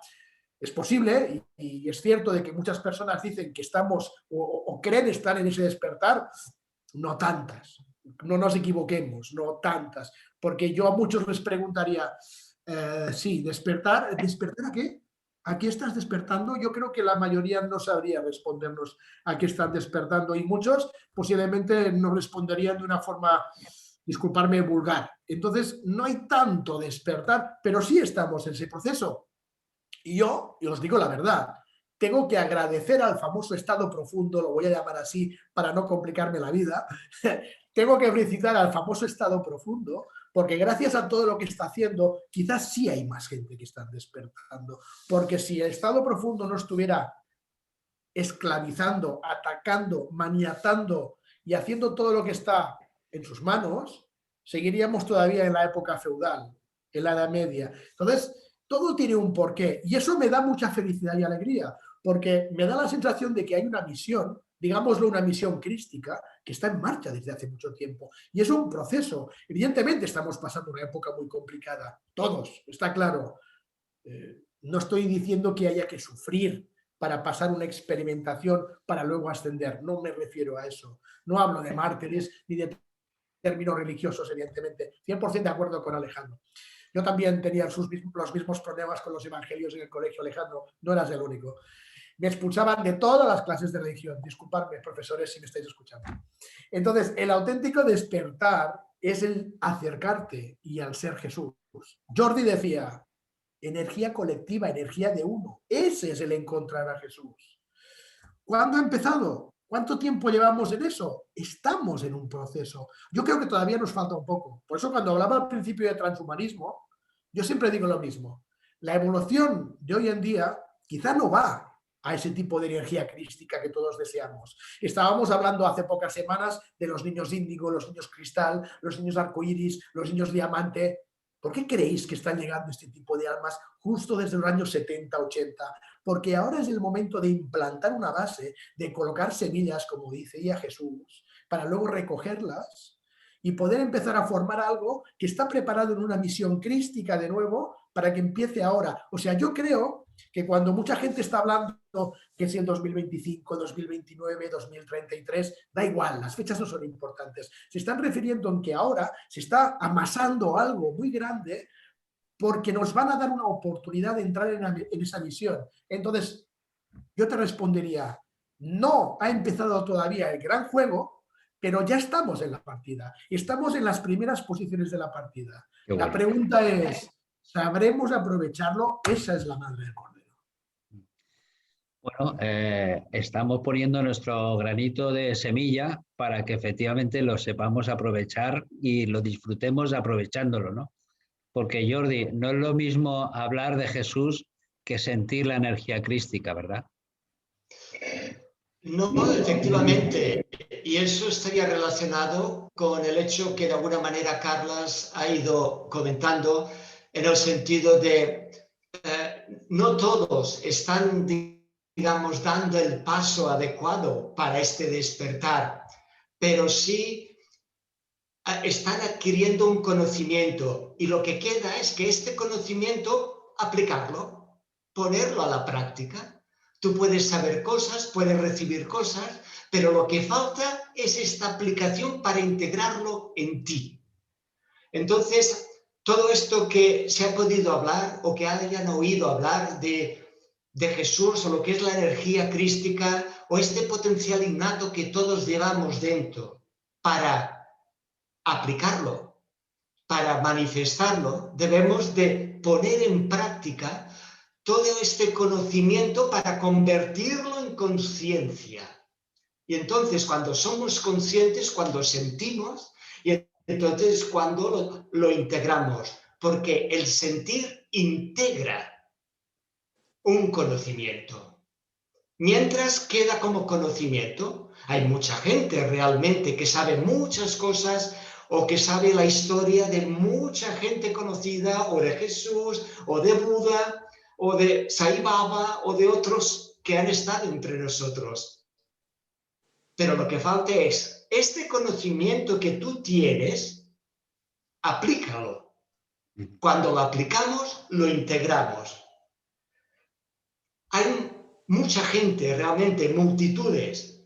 F: Es posible, y es cierto de que muchas personas dicen que estamos o creen estar en ese despertar, no tantas, no nos equivoquemos, no tantas, porque yo a muchos les preguntaría, sí, ¿despertar a qué? ¿A qué estás despertando? Yo creo que la mayoría no sabría respondernos a qué están despertando y muchos posiblemente nos responderían de una forma, disculparme, vulgar. Entonces, no hay tanto despertar, pero sí estamos en ese proceso. Y yo os digo la verdad, tengo que agradecer al famoso estado profundo, lo voy a llamar así para no complicarme la vida, tengo que felicitar al famoso estado profundo, porque gracias a todo lo que está haciendo, quizás sí hay más gente que está despertando, porque si el estado profundo no estuviera esclavizando, atacando, maniatando y haciendo todo lo que está en sus manos, seguiríamos todavía en la época feudal, en la Edad Media. Entonces, todo tiene un porqué y eso me da mucha felicidad y alegría, porque me da la sensación de que hay una misión digámoslo, una misión crística que está en marcha desde hace mucho tiempo. Y es un proceso. Evidentemente estamos pasando una época muy complicada. Todos, está claro. No estoy diciendo que haya que sufrir para pasar una experimentación para luego ascender. No me refiero a eso. No hablo de mártires ni de términos religiosos, evidentemente. 100% de acuerdo con Alejandro. Yo también tenía los mismos problemas con los evangelios en el colegio, Alejandro. No eras el único. Me expulsaban de todas las clases de religión. Disculpadme, profesores, si me estáis escuchando. Entonces, el auténtico despertar es el acercarte y al ser Jesús. Jordi decía, energía colectiva, energía de uno. Ese es el encontrar a Jesús. ¿Cuándo ha empezado? ¿Cuánto tiempo llevamos en eso? Estamos en un proceso. Yo creo que todavía nos falta un poco. Por eso cuando hablaba al principio de transhumanismo, yo siempre digo lo mismo. La evolución de hoy en día quizá no va a ese tipo de energía crística que todos deseamos. Estábamos hablando hace pocas semanas de los niños índigo, los niños cristal, los niños arcoíris, los niños diamante. ¿Por qué creéis que están llegando este tipo de almas justo desde los años 70, 80? Porque ahora es el momento de implantar una base, de colocar semillas, como decía Jesús, para luego recogerlas y poder empezar a formar algo que está preparado en una misión crística de nuevo para que empiece ahora. O sea, yo creo que cuando mucha gente está hablando que si el 2025, 2029, 2033, da igual, las fechas no son importantes. Se están refiriendo en que ahora se está amasando algo muy grande porque nos van a dar una oportunidad de entrar en esa misión. Entonces, yo te respondería, no ha empezado todavía el gran juego, pero ya estamos en la partida. Estamos en las primeras posiciones de la partida. Bueno. La pregunta es, ¿sabremos aprovecharlo? Esa es la madre del cordero.
A: Bueno, estamos poniendo nuestro granito de semilla para que efectivamente lo sepamos aprovechar y lo disfrutemos aprovechándolo, ¿no? Porque, Jordi, no es lo mismo hablar de Jesús que sentir la energía crística, ¿verdad?
C: No, efectivamente. Y eso estaría relacionado con el hecho que de alguna manera Carlas ha ido comentando en el sentido de no todos están, digamos, dando el paso adecuado para este despertar, pero sí están adquiriendo un conocimiento y lo que queda es que este conocimiento aplicarlo, ponerlo a la práctica. Tú puedes saber cosas, puedes recibir cosas, pero lo que falta es esta aplicación para integrarlo en ti. Entonces, todo esto que se ha podido hablar o que hayan oído hablar de Jesús o lo que es la energía crística o este potencial innato que todos llevamos dentro para aplicarlo, para manifestarlo, debemos de poner en práctica todo este conocimiento para convertirlo en conciencia. Y entonces cuando somos conscientes, cuando sentimos, y entonces cuando lo integramos, porque el sentir integra un conocimiento. Mientras queda como conocimiento, hay mucha gente realmente que sabe muchas cosas o que sabe la historia de mucha gente conocida, o de Jesús, o de Buda, o de Sai Baba, o de otros que han estado entre nosotros. Pero lo que falta es, este conocimiento que tú tienes, aplícalo. Cuando lo aplicamos, lo integramos. Hay mucha gente, realmente multitudes,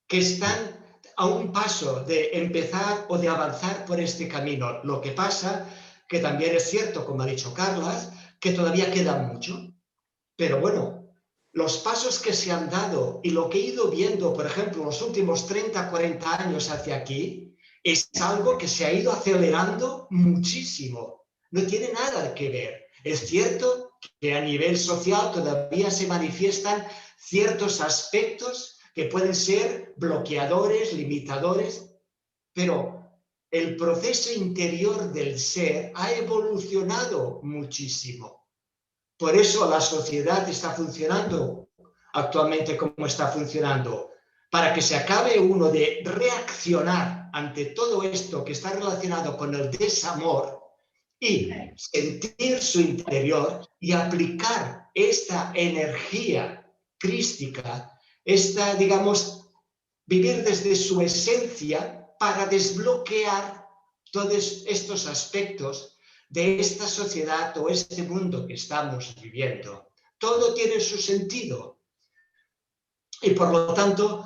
C: que están a un paso de empezar o de avanzar por este camino. Lo que pasa, que también es cierto, como ha dicho Carlas, que todavía queda mucho. Pero bueno, los pasos que se han dado y lo que he ido viendo, por ejemplo, los últimos 30, 40 años hacia aquí, es algo que se ha ido acelerando muchísimo. No tiene nada que ver. Es cierto que a nivel social todavía se manifiestan ciertos aspectos que pueden ser bloqueadores, limitadores, pero el proceso interior del ser ha evolucionado muchísimo. Por eso la sociedad está funcionando actualmente como está funcionando, para que se acabe uno de reaccionar ante todo esto que está relacionado con el desamor y sentir su interior y aplicar esta energía crística, esta, digamos, vivir desde su esencia para desbloquear todos estos aspectos de esta sociedad o este mundo que estamos viviendo. Todo tiene su sentido y por lo tanto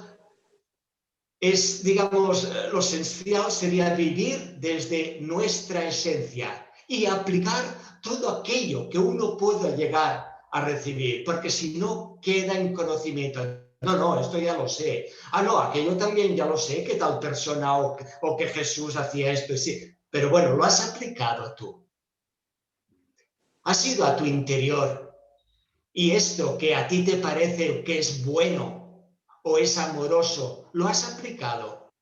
C: es, digamos, lo esencial sería vivir desde nuestra esencia y aplicar todo aquello que uno pueda llegar a recibir, porque si no queda en conocimiento. No, esto ya lo sé. Ah, no, aquello también ya lo sé, que tal persona o que Jesús hacía esto, sí. Pero bueno, lo has aplicado tú. Has ido a tu interior y esto que a ti te parece que es bueno o es amoroso, lo has aplicado.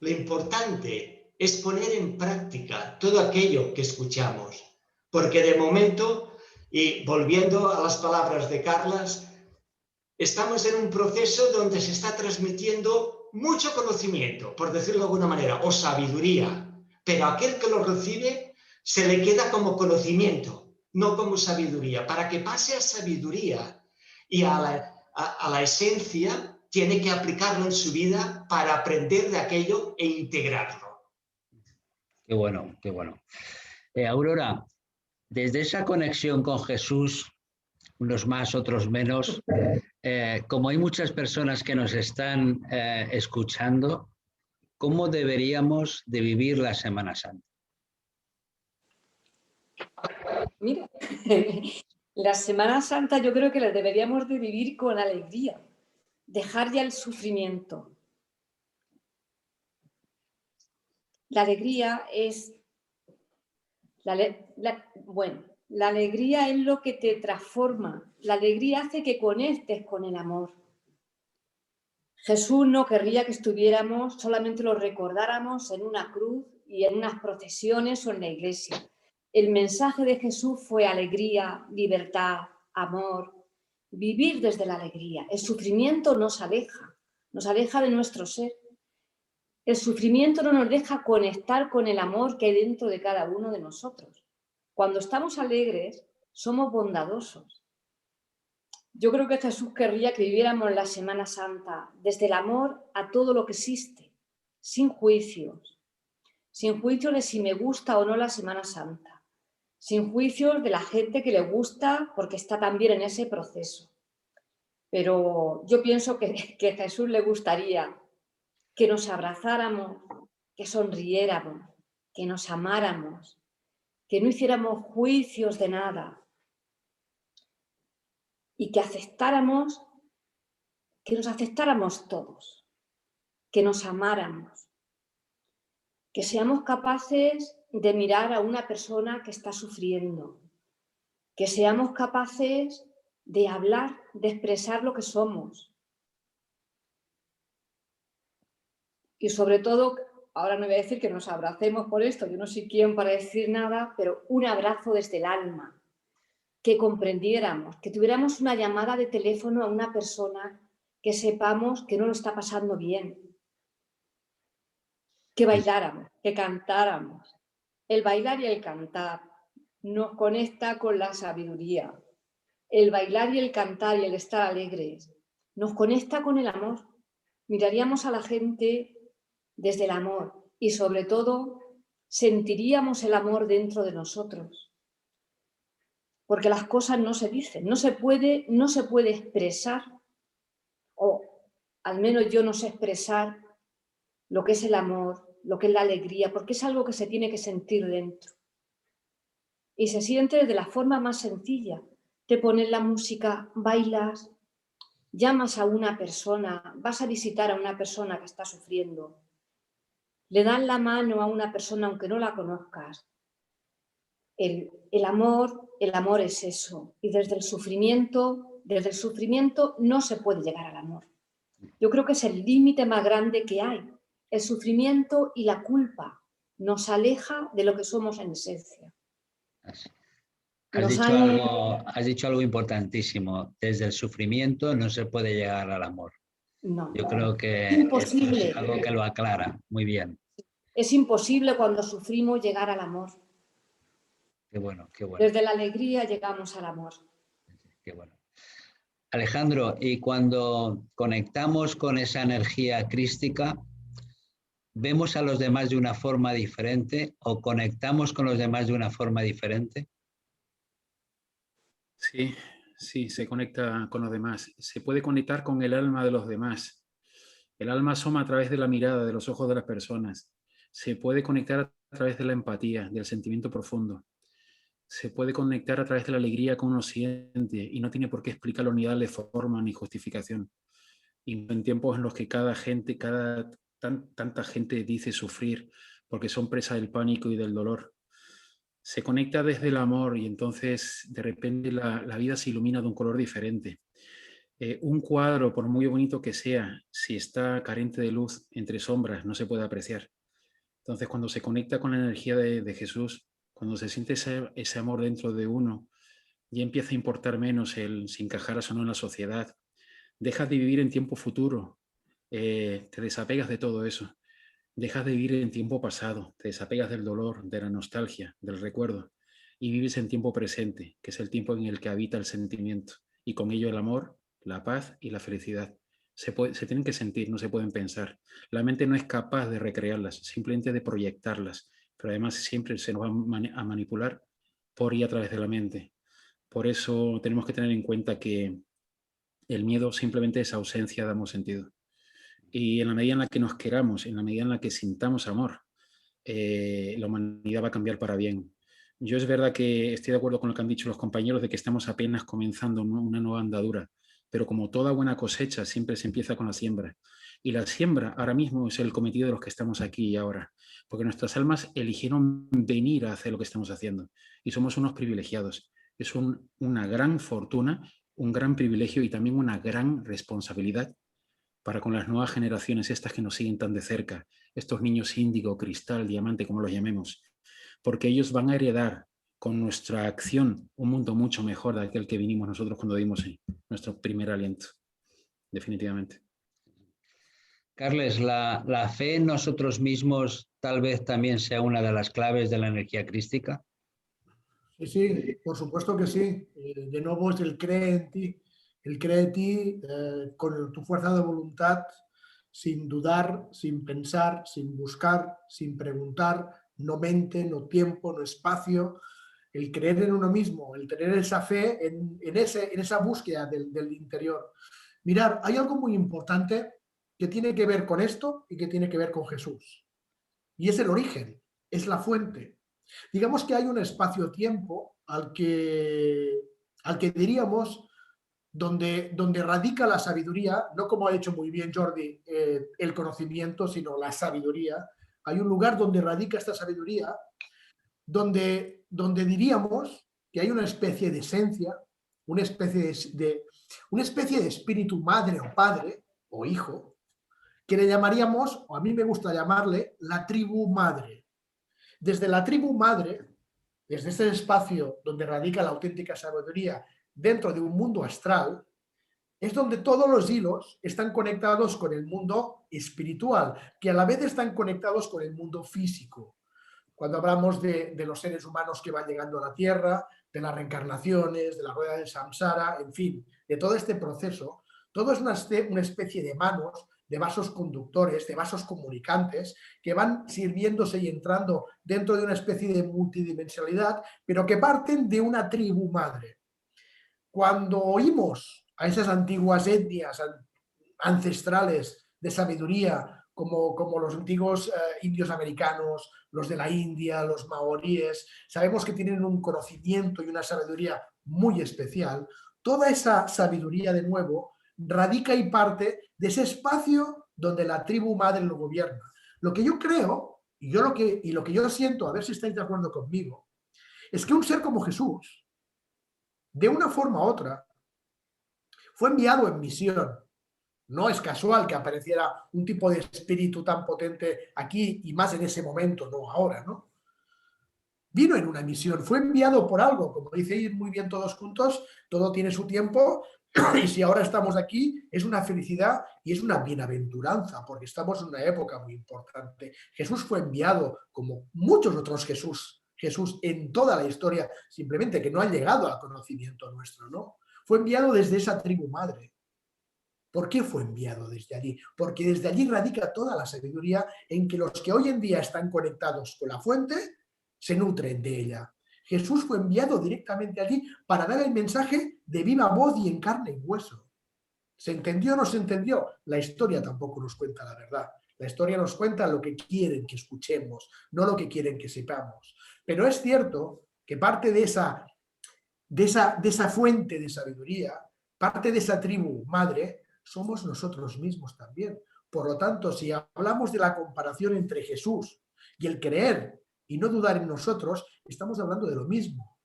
C: Lo importante es poner en práctica todo aquello que escuchamos, porque de momento, y volviendo a las palabras de Carlas, estamos en un proceso donde se está transmitiendo mucho conocimiento, por decirlo de alguna manera, o sabiduría, pero aquel que lo recibe se le queda como conocimiento, no como sabiduría. Para que pase a sabiduría y a la esencia, tiene que aplicarlo en su vida para aprender de aquello e integrarlo.
A: Qué bueno, qué bueno. Aurora, desde esa conexión con Jesús, unos más, otros menos, como hay muchas personas que nos están escuchando, ¿cómo deberíamos de vivir la Semana Santa?
B: Mira, la Semana Santa yo creo que la deberíamos de vivir con alegría, dejar ya el sufrimiento. La alegría es... la alegría es lo que te transforma. La alegría hace que conectes con el amor. Jesús no querría que estuviéramos, solamente lo recordáramos en una cruz y en unas procesiones o en la iglesia. El mensaje de Jesús fue alegría, libertad, amor, vivir desde la alegría. El sufrimiento nos aleja de nuestro ser. El sufrimiento no nos deja conectar con el amor que hay dentro de cada uno de nosotros. Cuando estamos alegres, somos bondadosos. Yo creo que Jesús querría que viviéramos la Semana Santa desde el amor a todo lo que existe, sin juicios de si me gusta o no la Semana Santa, sin juicios de la gente que le gusta porque está también en ese proceso. Pero yo pienso que a Jesús le gustaría que nos abrazáramos, que sonriéramos, que nos amáramos, que no hiciéramos juicios de nada y que nos aceptáramos todos, que nos amáramos, que seamos capaces de mirar a una persona que está sufriendo, que seamos capaces de hablar, de expresar lo que somos. Y sobre todo, ahora no voy a decir que nos abracemos por esto, yo no soy quien para decir nada, pero un abrazo desde el alma, que comprendiéramos, que tuviéramos una llamada de teléfono a una persona que sepamos que no lo está pasando bien, que bailáramos, que cantáramos. El bailar y el cantar nos conecta con la sabiduría. El bailar y el cantar y el estar alegres nos conecta con el amor. Miraríamos a la gente desde el amor y sobre todo sentiríamos el amor dentro de nosotros. Porque las cosas no se dicen, no se puede expresar, o al menos yo no sé expresar lo que es el amor, lo que es la alegría, porque es algo que se tiene que sentir dentro. Y se siente de la forma más sencilla. Te pones la música, bailas, llamas a una persona, vas a visitar a una persona que está sufriendo, le das la mano a una persona aunque no la conozcas. El amor es eso. Y desde el sufrimiento no se puede llegar al amor. Yo creo que es el límite más grande que hay. El sufrimiento y la culpa nos aleja de lo que somos en esencia.
A: Has dicho algo importantísimo. Desde el sufrimiento no se puede llegar al amor.
B: No.
A: Yo creo que
B: Imposible.
A: es algo que lo aclara muy bien.
B: Es imposible cuando sufrimos llegar al amor.
A: Qué bueno, qué bueno.
B: Desde la alegría llegamos al amor.
A: Qué bueno. Alejandro, y cuando conectamos con esa energía crística, ¿vemos a los demás de una forma diferente o conectamos con los demás de una forma diferente?
D: Sí, sí, se conecta con los demás. Se puede conectar con el alma de los demás. El alma asoma a través de la mirada, de los ojos de las personas. Se puede conectar a través de la empatía, del sentimiento profundo. Se puede conectar a través de la alegría que uno siente y no tiene por qué explicarlo ni darle forma ni justificación. Y en tiempos en los que tanta gente dice sufrir porque son presa del pánico y del dolor, se conecta desde el amor y entonces de repente la vida se ilumina de un color diferente. Un cuadro, por muy bonito que sea, si está carente de luz, entre sombras, no se puede apreciar. Entonces, cuando se conecta con la energía de Jesús, cuando se siente ese amor dentro de uno, ya empieza a importar menos el si encajaras o no en la sociedad. Dejas de vivir en tiempo futuro, te desapegas de todo eso. Dejas de vivir en tiempo pasado, te desapegas del dolor, de la nostalgia, del recuerdo, y vives en tiempo presente, que es el tiempo en el que habita el sentimiento, y con ello el amor, la paz y la felicidad. Se tienen que sentir, no se pueden pensar. La mente no es capaz de recrearlas, simplemente de proyectarlas, pero además siempre se nos va a manipular por y a través de la mente. Por eso tenemos que tener en cuenta que el miedo simplemente es ausencia, damos sentido. Y en la medida en la que nos queramos, en la medida en la que sintamos amor, la humanidad va a cambiar para bien. Yo es verdad que estoy de acuerdo con lo que han dicho los compañeros de que estamos apenas comenzando una nueva andadura, pero como toda buena cosecha siempre se empieza con la siembra. Y la siembra ahora mismo es el cometido de los que estamos aquí y ahora, porque nuestras almas eligieron venir a hacer lo que estamos haciendo y somos unos privilegiados. Es una gran fortuna, un gran privilegio y también una gran responsabilidad para con las nuevas generaciones, estas que nos siguen tan de cerca, estos niños índigo, cristal, diamante, como los llamemos, porque ellos van a heredar con nuestra acción un mundo mucho mejor de aquel que vinimos nosotros cuando dimos nuestro primer aliento, definitivamente.
A: Carles, la fe en nosotros mismos tal vez también sea una de las claves de la energía crística.
F: Sí, sí, por supuesto que sí. De nuevo es el cree en ti. El cree en ti con tu fuerza de voluntad, sin dudar, sin pensar, sin buscar, sin preguntar, no mente, no tiempo, no espacio. El creer en uno mismo, el tener esa fe en esa búsqueda del interior. Mirad, hay algo muy importante que tiene que ver con esto y que tiene que ver con Jesús. Y es el origen, es la fuente. Digamos que hay un espacio-tiempo al que diríamos donde radica la sabiduría, no como ha hecho muy bien Jordi, el conocimiento, sino la sabiduría. Hay un lugar donde radica esta sabiduría, donde diríamos que hay una especie de esencia, una especie de espíritu madre o padre o hijo, que le llamaríamos, o a mí me gusta llamarle, la tribu madre. Desde la tribu madre, desde ese espacio donde radica la auténtica sabiduría dentro de un mundo astral, es donde todos los hilos están conectados con el mundo espiritual, que a la vez están conectados con el mundo físico. Cuando hablamos de los seres humanos que van llegando a la Tierra, de las reencarnaciones, de la rueda del samsara, en fin, de todo este proceso, todo es una especie de manos, de vasos conductores, de vasos comunicantes, que van sirviéndose y entrando dentro de una especie de multidimensionalidad, pero que parten de una tribu madre. Cuando oímos a esas antiguas etnias ancestrales de sabiduría, como los antiguos indios americanos, los de la India, los maoríes, sabemos que tienen un conocimiento y una sabiduría muy especial. Toda esa sabiduría, de nuevo, radica y parte de ese espacio donde la tribu madre lo gobierna. Lo que yo creo, y lo que yo siento, a ver si estáis de acuerdo conmigo, es que un ser como Jesús, de una forma u otra, fue enviado en misión. No es casual que apareciera un tipo de espíritu tan potente aquí y más en ese momento, no ahora, ¿no? Vino en una misión, fue enviado por algo, como dice muy bien todos juntos, todo tiene su tiempo y si ahora estamos aquí es una felicidad y es una bienaventuranza porque estamos en una época muy importante. Jesús fue enviado como muchos otros Jesús en toda la historia, simplemente que no han llegado al conocimiento nuestro, ¿no? fue enviado desde esa tribu madre. ¿Por qué fue enviado desde allí? Porque desde allí radica toda la sabiduría en que los que hoy en día están conectados con la fuente se nutren de ella. Jesús fue enviado directamente allí para dar el mensaje de viva voz y en carne y hueso. ¿Se entendió o no se entendió? La historia tampoco nos cuenta la verdad. La historia nos cuenta lo que quieren que escuchemos, no lo que quieren que sepamos. Pero es cierto que parte de esa fuente de sabiduría, parte de esa tribu madre, somos nosotros mismos también. Por lo tanto, si hablamos de la comparación entre Jesús y el creer y no dudar en nosotros, estamos hablando de lo mismo.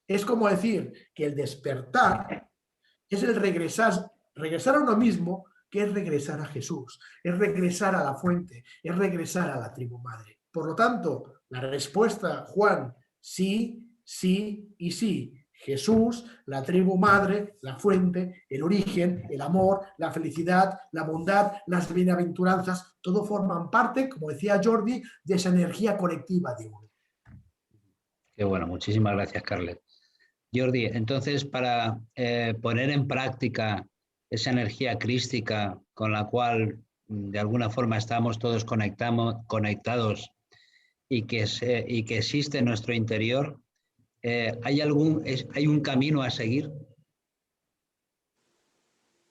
F: Es como decir que el despertar es el regresar a uno mismo, que es regresar a Jesús, es regresar a la fuente, es regresar a la tribu madre. Por lo tanto, la respuesta, Juan, sí, sí y sí. Jesús, la tribu madre, la fuente, el origen, el amor, la felicidad, la bondad, las bienaventuranzas, todo forman parte, como decía Jordi, de esa energía colectiva de uno.
A: Qué bueno, muchísimas gracias, Carles. Jordi, entonces para poner en práctica esa energía crística con la cual de alguna forma estamos todos conectados y que existe en nuestro interior, ¿hay un camino a seguir?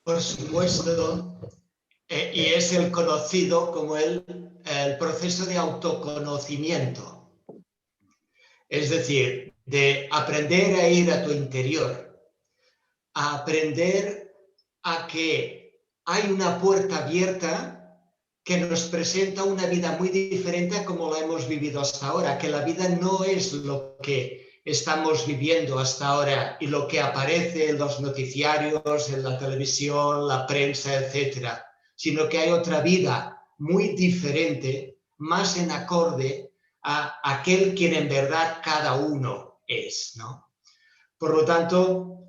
C: Por supuesto, y es el conocido como el proceso de autoconocimiento. Es decir, de aprender a ir a tu interior, a aprender a que hay una puerta abierta que nos presenta una vida muy diferente a como la hemos vivido hasta ahora, que la vida no es lo que estamos viviendo hasta ahora y lo que aparece en los noticiarios, en la televisión, la prensa, etcétera, sino que hay otra vida muy diferente, más en acorde a aquel quien en verdad cada uno es, ¿no? Por lo tanto,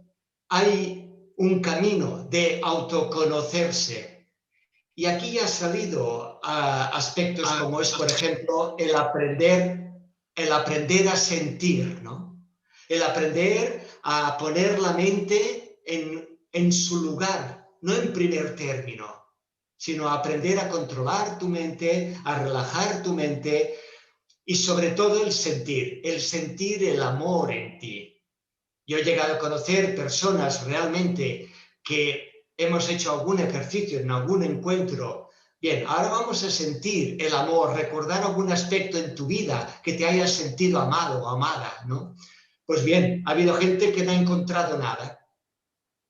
C: hay un camino de autoconocerse. Y aquí ha salido aspectos como es, por ejemplo, el aprender a sentir, ¿no? El aprender a poner la mente en su lugar, no en primer término, sino a aprender a controlar tu mente, a relajar tu mente y sobre todo el sentir el amor en ti. Yo he llegado a conocer personas realmente que hemos hecho algún ejercicio en algún encuentro. Bien, ahora vamos a sentir el amor, recordar algún aspecto en tu vida que te hayas sentido amado o amada, ¿no? Pues bien, ha habido gente que no ha encontrado nada.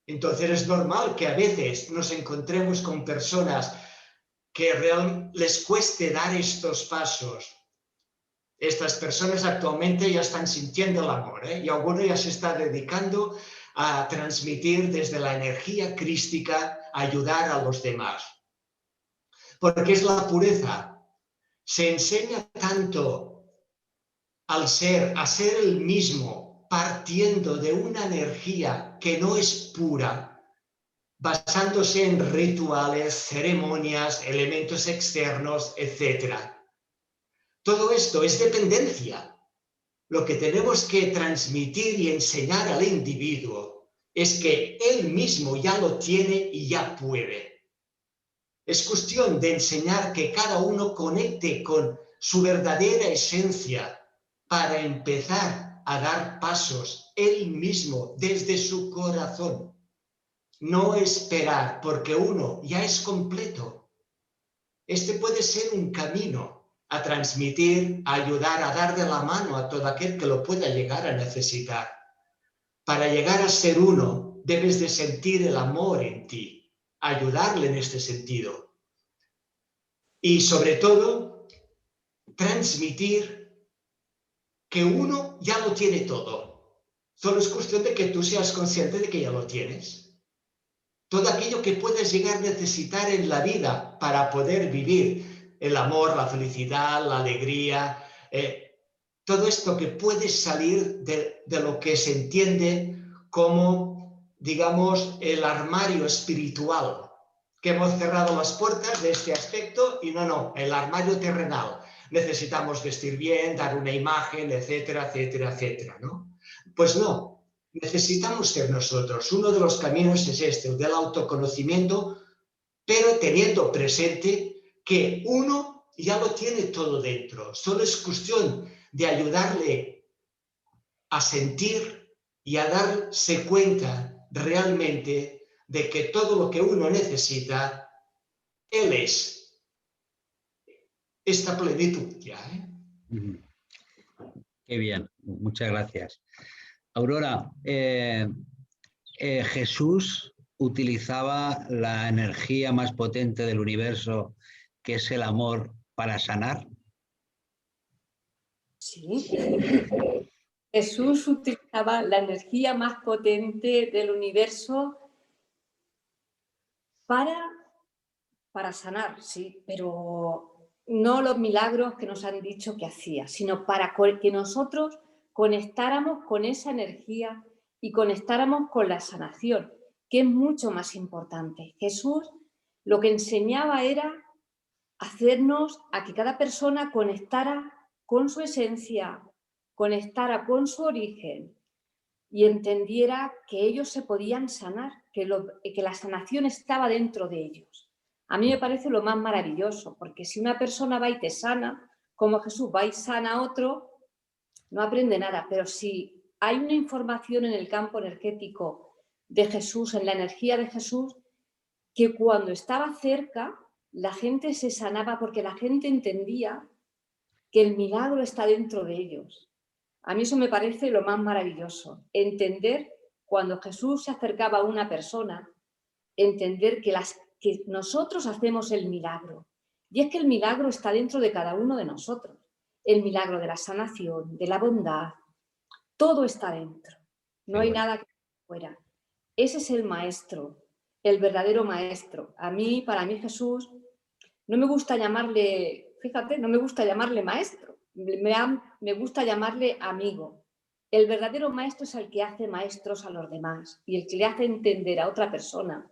C: Entonces es normal que a veces nos encontremos con personas que realmente les cueste dar estos pasos. Estas personas actualmente ya están sintiendo el amor, y alguno ya se está dedicando a transmitir desde la energía crística, a ayudar a los demás. Porque es la pureza. Se enseña tanto a ser el mismo, partiendo de una energía que no es pura, basándose en rituales, ceremonias, elementos externos, etc. Todo esto es dependencia. Lo que tenemos que transmitir y enseñar al individuo es que él mismo ya lo tiene y ya puede. Es cuestión de enseñar que cada uno conecte con su verdadera esencia para empezar a dar pasos él mismo desde su corazón. No esperar porque uno ya es completo. Este puede ser un camino a transmitir, a ayudar, a dar de la mano a todo aquel que lo pueda llegar a necesitar. Para llegar a ser uno, debes de sentir el amor en ti, ayudarle en este sentido. Y sobre todo, transmitir que uno ya lo tiene todo. Solo es cuestión de que tú seas consciente de que ya lo tienes. Todo aquello que puedes llegar a necesitar en la vida para poder vivir el amor, la felicidad, la alegría, todo esto que puede salir de lo que se entiende como, digamos, el armario espiritual, que hemos cerrado las puertas de este aspecto y no, el armario terrenal. Necesitamos vestir bien, dar una imagen, etcétera, etcétera, etcétera, ¿no? Pues no, necesitamos ser nosotros. Uno de los caminos es este, el del autoconocimiento, pero teniendo presente que uno ya lo tiene todo dentro. Solo es cuestión de ayudarle a sentir y a darse cuenta realmente de que todo lo que uno necesita, él es. Esta plenitud ya, ¿eh?
A: Qué bien, muchas gracias. Aurora, Jesús utilizaba la energía más potente del universo, que es el amor, para sanar.
B: Sí. Jesús utilizaba la energía más potente del universo para sanar, sí, pero no los milagros que nos han dicho que hacía, sino para que nosotros conectáramos con esa energía y conectáramos con la sanación, que es mucho más importante. Jesús lo que enseñaba era hacernos a que cada persona conectara con su esencia, conectara con su origen y entendiera que ellos se podían sanar, que la sanación estaba dentro de ellos. A mí me parece lo más maravilloso, porque si una persona va y te sana, como Jesús va y sana a otro, no aprende nada. Pero si hay una información en el campo energético de Jesús, en la energía de Jesús, que cuando estaba cerca, la gente se sanaba porque la gente entendía que el milagro está dentro de ellos. A mí eso me parece lo más maravilloso, entender cuando Jesús se acercaba a una persona, entender que nosotros hacemos el milagro. Y es que el milagro está dentro de cada uno de nosotros. El milagro de la sanación, de la bondad, todo está dentro. No hay nada que esté fuera. Ese es el maestro, el verdadero maestro. Para mí Jesús, no me gusta llamarle, fíjate, no me gusta llamarle maestro, me gusta llamarle amigo. El verdadero maestro es el que hace maestros a los demás y el que le hace entender a otra persona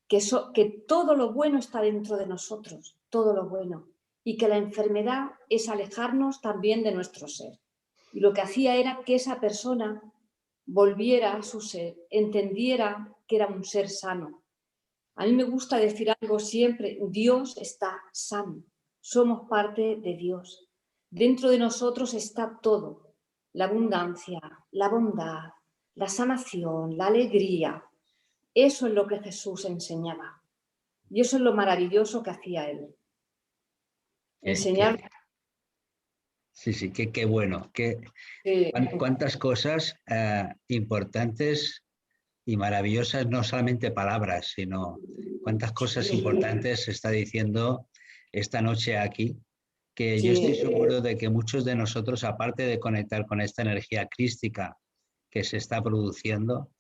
B: que todo lo bueno está dentro de nosotros, todo lo bueno, y que la enfermedad es alejarnos también de nuestro ser. Y lo que hacía era que esa persona volviera a su ser, entendiera que era un ser sano. A mí me gusta decir algo siempre, Dios está sano, somos parte de Dios. Dentro de nosotros está todo, la abundancia, la bondad, la sanación, la alegría. Eso es lo que Jesús enseñaba. Y eso es lo maravilloso que hacía Él. Enseñar.
A: Sí, qué bueno. Cuántas cosas importantes y maravillosas, no solamente palabras, sino cuántas cosas importantes se está diciendo esta noche aquí, que yo estoy seguro de que muchos de nosotros, aparte de conectar con esta energía crística que se está produciendo,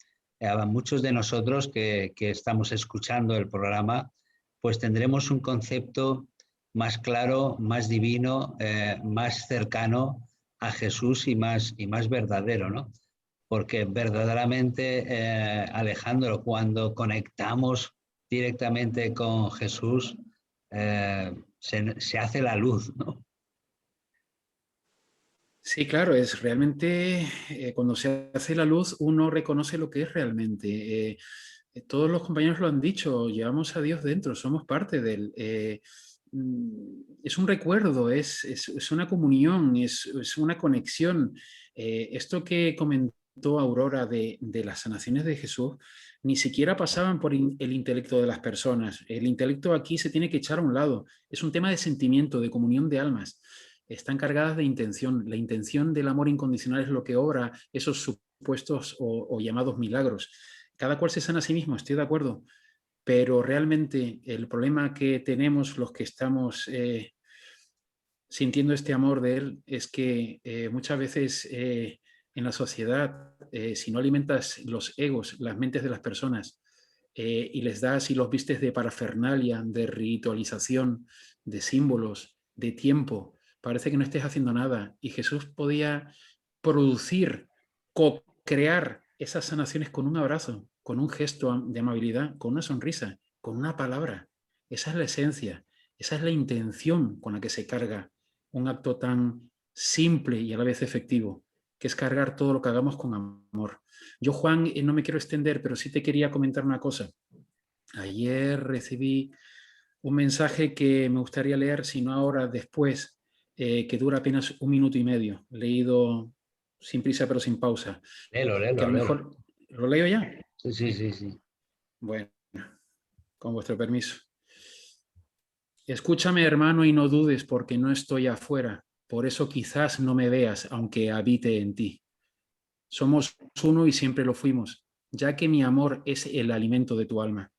A: muchos de nosotros que estamos escuchando el programa, pues tendremos un concepto más claro, más divino, más cercano a Jesús y más verdadero, ¿no? Porque verdaderamente, Alejandro, cuando conectamos directamente con Jesús, se hace la luz, ¿no?
D: Sí, claro, es realmente cuando se hace la luz uno reconoce lo que es realmente. Todos los compañeros lo han dicho, llevamos a Dios dentro, somos parte de Él. Es un recuerdo, es una comunión, es una conexión. Esto que comentó Aurora de las sanaciones de Jesús, ni siquiera pasaban por el intelecto de las personas. El intelecto aquí se tiene que echar a un lado. Es un tema de sentimiento, de comunión de almas. Están cargadas de intención. La intención del amor incondicional es lo que obra esos supuestos o llamados milagros. Cada cual se sana a sí mismo, estoy de acuerdo, pero realmente el problema que tenemos los que estamos sintiendo este amor de Él es que muchas veces en la sociedad, si no alimentas los egos, las mentes de las personas, y les das y los vistes de parafernalia, de ritualización, de símbolos, de tiempo, parece que no estés haciendo nada. Y Jesús podía producir, co-crear esas sanaciones con un abrazo, con un gesto de amabilidad, con una sonrisa, con una palabra. Esa es la esencia, esa es la intención con la que se carga un acto tan simple y a la vez efectivo, que es cargar todo lo que hagamos con amor. Yo, Juan, no me quiero extender, pero sí te quería comentar una cosa. Ayer recibí un mensaje que me gustaría leer, si no ahora, después, que dura apenas 1 minuto y medio, leído sin prisa pero sin pausa.
A: Léelo.
D: Que a lo mejor... ¿Lo leo ya?
A: Sí.
D: Bueno, con vuestro permiso. Escúchame, hermano, y no dudes, porque no estoy afuera. Por eso quizás no me veas, aunque habite en ti. Somos uno y siempre lo fuimos, ya que mi amor es el alimento de tu alma.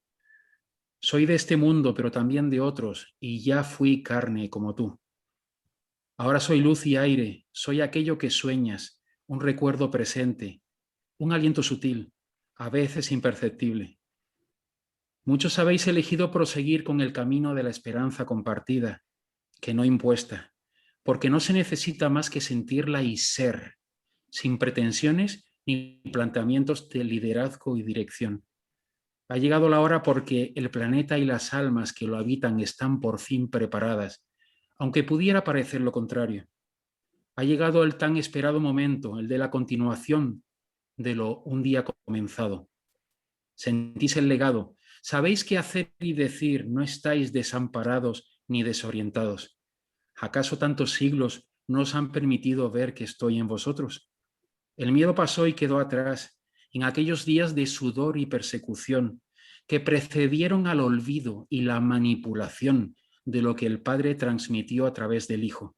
D: Soy de este mundo, pero también de otros, y ya fui carne como tú. Ahora soy luz y aire, soy aquello que sueñas, un recuerdo presente, un aliento sutil, a veces imperceptible. Muchos habéis elegido proseguir con el camino de la esperanza compartida, que no impuesta, porque no se necesita más que sentirla y ser, sin pretensiones ni planteamientos de liderazgo y dirección. Ha llegado la hora porque el planeta y las almas que lo habitan están por fin preparadas, aunque pudiera parecer lo contrario. Ha llegado el tan esperado momento, el de la continuación de lo un día comenzado. Sentís el legado, sabéis qué hacer y decir, no estáis desamparados ni desorientados. ¿Acaso tantos siglos no os han permitido ver que estoy en vosotros? El miedo pasó y quedó atrás, en aquellos días de sudor y persecución que precedieron al olvido y la manipulación de lo que el Padre transmitió a través del Hijo.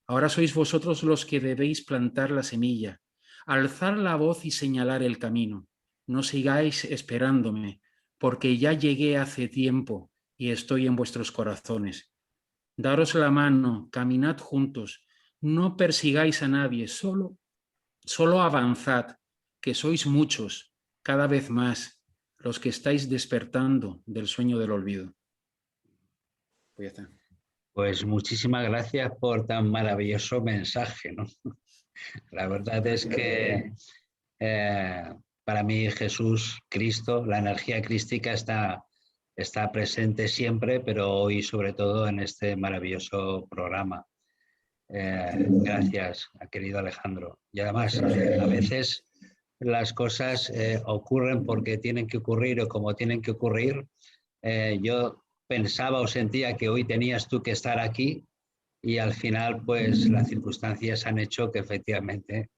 D: Ahora sois vosotros los que debéis plantar la semilla, alzar la voz y señalar el camino. No sigáis esperándome, porque ya llegué hace tiempo y estoy en vuestros corazones. Daros la mano, caminad juntos, no persigáis a nadie, solo avanzad, que sois muchos, cada vez más, los que estáis despertando del sueño del olvido. Pues ya está.
A: Pues muchísimas gracias por tan maravilloso mensaje, ¿no? La verdad es que para mí Jesús, Cristo, la energía crística está presente siempre, pero hoy sobre todo en este maravilloso programa. Gracias, querido Alejandro. Y además, a veces las cosas ocurren porque tienen que ocurrir o como tienen que ocurrir. Yo pensaba o sentía que hoy tenías tú que estar aquí y al final pues las circunstancias han hecho que efectivamente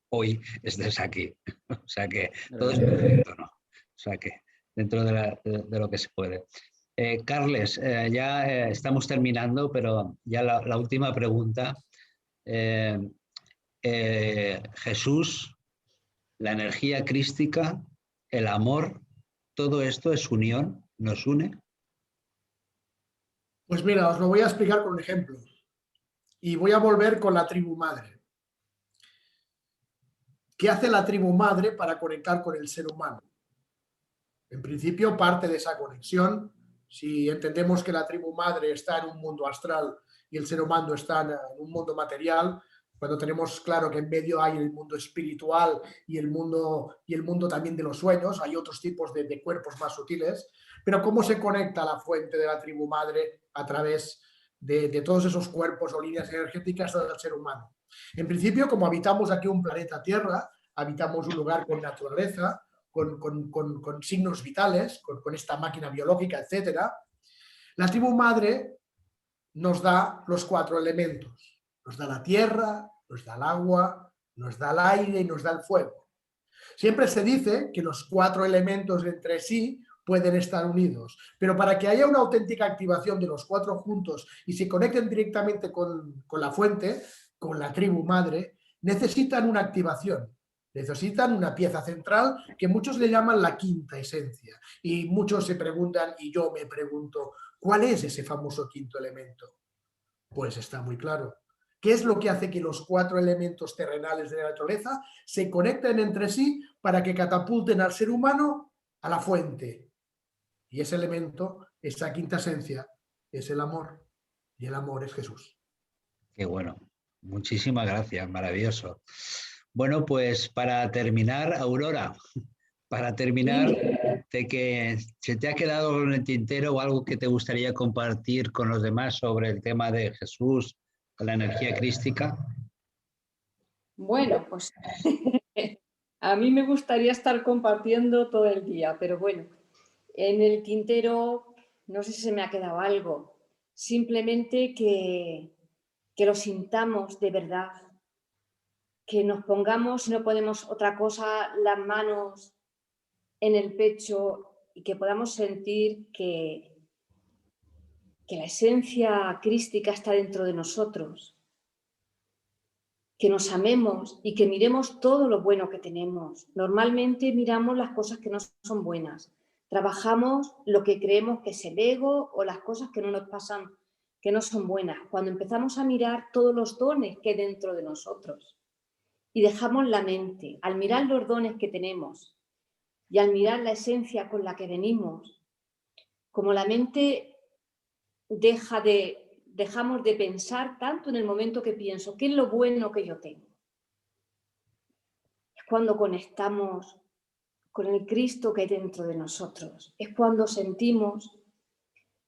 A: hoy estés aquí. O sea que todo es perfecto, ¿no? O sea que dentro de lo que se puede. Carles, ya estamos terminando, pero ya la última pregunta. Jesús, la energía crística, el amor, ¿todo esto es unión? ¿Nos une?
F: Pues mira, os lo voy a explicar con un ejemplo. Y voy a volver con la tribu madre. ¿Qué hace la tribu madre para conectar con el ser humano? En principio, parte de esa conexión, si entendemos que la tribu madre está en un mundo astral y el ser humano está en un mundo material, cuando tenemos claro que en medio hay el mundo espiritual y el mundo también de los sueños, hay otros tipos de cuerpos más sutiles, pero ¿cómo se conecta la fuente de la tribu madre a través de todos esos cuerpos o líneas energéticas del ser humano? En principio, como habitamos aquí un planeta Tierra, habitamos un lugar con naturaleza, con signos vitales, con esta máquina biológica, etc. La tribu madre nos da los 4 elementos. Nos da la tierra, nos da el agua, nos da el aire y nos da el fuego. Siempre se dice que los 4 elementos entre sí pueden estar unidos, pero para que haya una auténtica activación de los 4 juntos y se conecten directamente con la fuente, con la tribu madre, necesitan una activación. Necesitan una pieza central que muchos le llaman la quinta esencia. Y muchos se preguntan, y yo me pregunto, ¿cuál es ese famoso quinto elemento? Pues está muy claro. ¿Qué es lo que hace que los 4 elementos terrenales de la naturaleza se conecten entre sí para que catapulten al ser humano a la fuente? Y ese elemento, esa quinta esencia, es el amor. Y el amor es Jesús.
A: Qué bueno. Muchísimas gracias. Maravilloso. Bueno, pues para terminar, Aurora, para terminar, de que se te ha quedado en el tintero o algo que te gustaría compartir con los demás sobre el tema de Jesús, la energía crística.
B: Bueno, pues a mí me gustaría estar compartiendo todo el día, pero bueno, en el tintero no sé si se me ha quedado algo. Simplemente que lo sintamos de verdad, que nos pongamos, si no podemos otra cosa, las manos en el pecho y que podamos sentir que la esencia crística está dentro de nosotros, que nos amemos y que miremos todo lo bueno que tenemos. Normalmente miramos las cosas que no son buenas, trabajamos lo que creemos que es el ego o las cosas que no nos pasan, que no son buenas. Cuando empezamos a mirar todos los dones que hay dentro de nosotros y dejamos la mente, al mirar los dones que tenemos y al mirar la esencia con la que venimos, como la mente dejamos de pensar tanto en el momento que pienso, ¿qué es lo bueno que yo tengo? Es cuando conectamos con el Cristo que hay dentro de nosotros. Es cuando sentimos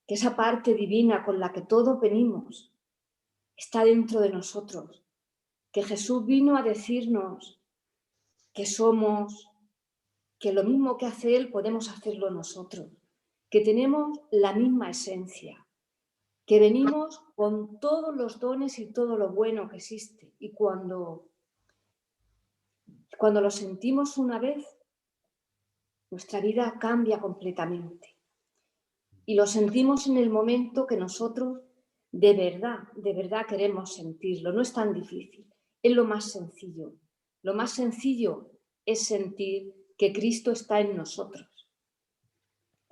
B: que esa parte divina con la que todos venimos está dentro de nosotros. Que Jesús vino a decirnos que somos, que lo mismo que hace Él podemos hacerlo nosotros. Que tenemos la misma esencia. Que venimos con todos los dones y todo lo bueno que existe. Y cuando lo sentimos una vez, nuestra vida cambia completamente. Y lo sentimos en el momento que nosotros de verdad queremos sentirlo. No es tan difícil, es lo más sencillo. Lo más sencillo es sentir que Cristo está en nosotros.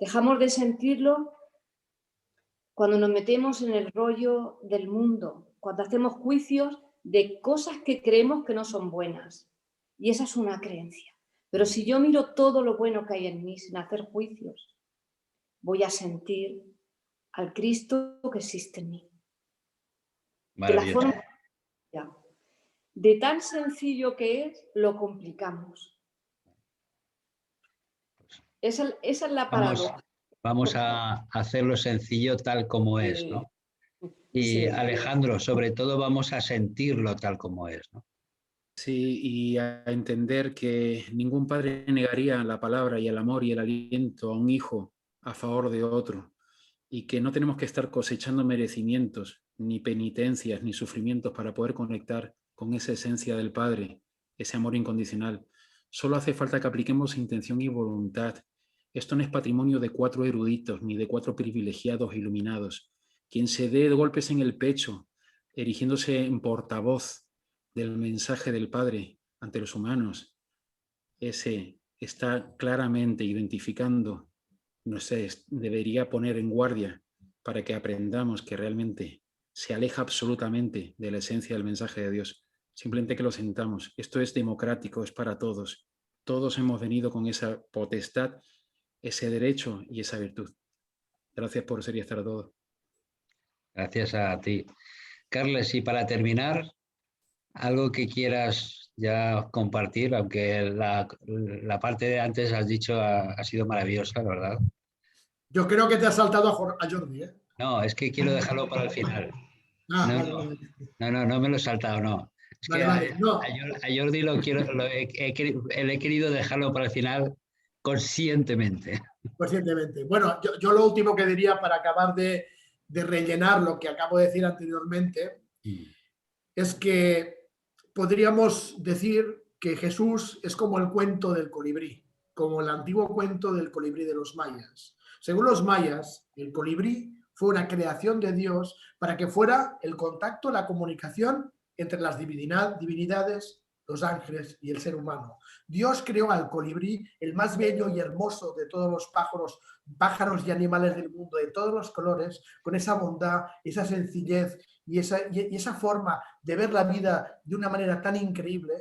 B: Dejamos de sentirlo cuando nos metemos en el rollo del mundo, cuando hacemos juicios de cosas que creemos que no son buenas. Y esa es una creencia. Pero si yo miro todo lo bueno que hay en mí sin hacer juicios, voy a sentir al Cristo que existe en mí. De la forma de tan sencillo que es, lo complicamos. Esa es la paradoja.
A: Vamos a hacerlo sencillo tal como es, ¿no? Y Alejandro, sobre todo vamos a sentirlo tal como es, ¿no?
D: Sí, y a entender que ningún padre negaría la palabra y el amor y el aliento a un hijo a favor de otro, y que no tenemos que estar cosechando merecimientos, ni penitencias, ni sufrimientos para poder conectar con esa esencia del Padre, ese amor incondicional. Solo hace falta que apliquemos intención y voluntad. Esto no es patrimonio de 4 eruditos ni de 4 privilegiados iluminados. Quien se dé golpes en el pecho, erigiéndose en portavoz del mensaje del Padre ante los humanos, ese está claramente identificando, no sé, debería poner en guardia para que aprendamos que realmente se aleja absolutamente de la esencia del mensaje de Dios. Simplemente que lo sentamos. Esto es democrático, es para todos. Todos hemos venido con esa potestad, ese derecho y esa virtud. Gracias por ser y estar a todos.
A: Gracias a ti. Carles, y para terminar, algo que quieras ya compartir, aunque la parte de antes has dicho ha sido maravillosa, la verdad.
F: Yo creo que te has saltado a Jordi, ¿eh?
A: No, es que quiero dejarlo para el final. No me lo he saltado, no. Es que a Jordi he querido dejarlo para el final conscientemente.
F: Conscientemente. Bueno, yo lo último que diría para acabar de rellenar lo que acabo de decir anteriormente es que podríamos decir que Jesús es como el cuento del colibrí, como el antiguo cuento del colibrí de los mayas. Según los mayas, el colibrí fue una creación de Dios para que fuera el contacto, la comunicación entre las divinidades, los ángeles y el ser humano. Dios creó al colibrí, el más bello y hermoso de todos los pájaros y animales del mundo, de todos los colores, con esa bondad, esa sencillez y esa forma de ver la vida de una manera tan increíble,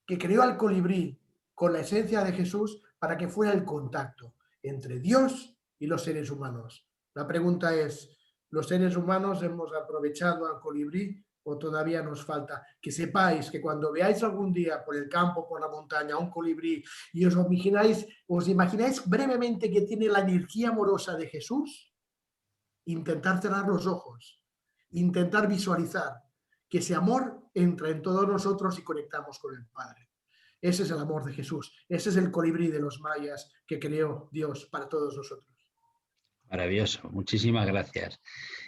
F: que creó al colibrí con la esencia de Jesús para que fuera el contacto entre Dios y los seres humanos. La pregunta es, ¿los seres humanos hemos aprovechado al colibrí o todavía nos falta? Que sepáis que cuando veáis algún día por el campo, por la montaña, un colibrí y os imagináis brevemente que tiene la energía amorosa de Jesús, intentar cerrar los ojos, intentar visualizar que ese amor entra en todos nosotros y conectamos con el Padre. Ese es el amor de Jesús. Ese es el colibrí de los mayas que creó Dios para todos nosotros.
A: Maravilloso, muchísimas gracias.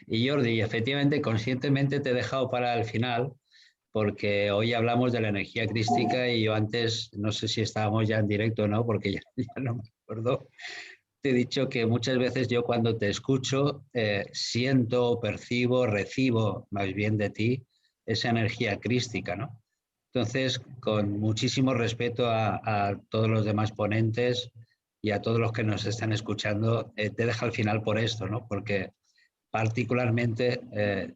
A: Y Jordi, efectivamente, conscientemente te he dejado para el final, porque hoy hablamos de la energía crística y yo antes, no sé si estábamos ya en directo o no, porque ya no me acuerdo, te he dicho que muchas veces yo cuando te escucho siento, percibo, recibo más bien de ti esa energía crística, ¿no? Entonces, con muchísimo respeto a todos los demás ponentes y a todos los que nos están escuchando, te dejo al final por esto, ¿no? Porque particularmente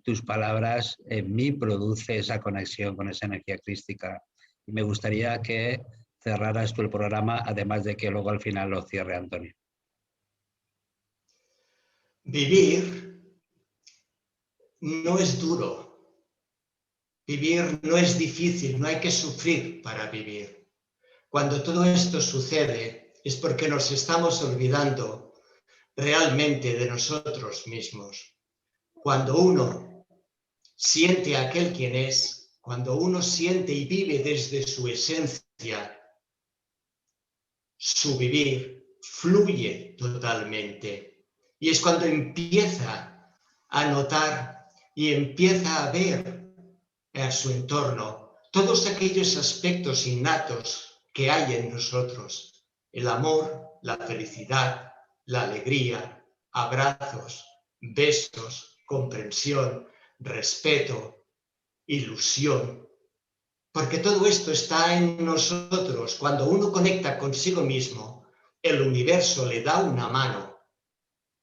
A: tus palabras en mí produce esa conexión con esa energía crística. Y me gustaría que cerraras tú el programa, además de que luego al final lo cierre Antonio.
C: Vivir no es duro. Vivir no es difícil, no hay que sufrir para vivir. Cuando todo esto sucede es porque nos estamos olvidando realmente de nosotros mismos. Cuando uno siente a aquel quien es, cuando uno siente y vive desde su esencia, su vivir fluye totalmente. Y es cuando empieza a notar y empieza a ver a su entorno todos aquellos aspectos innatos que hay en nosotros: el amor, la felicidad, la alegría, abrazos, besos, comprensión, respeto, ilusión. Porque todo esto está en nosotros. Cuando uno conecta consigo mismo, el universo le da una mano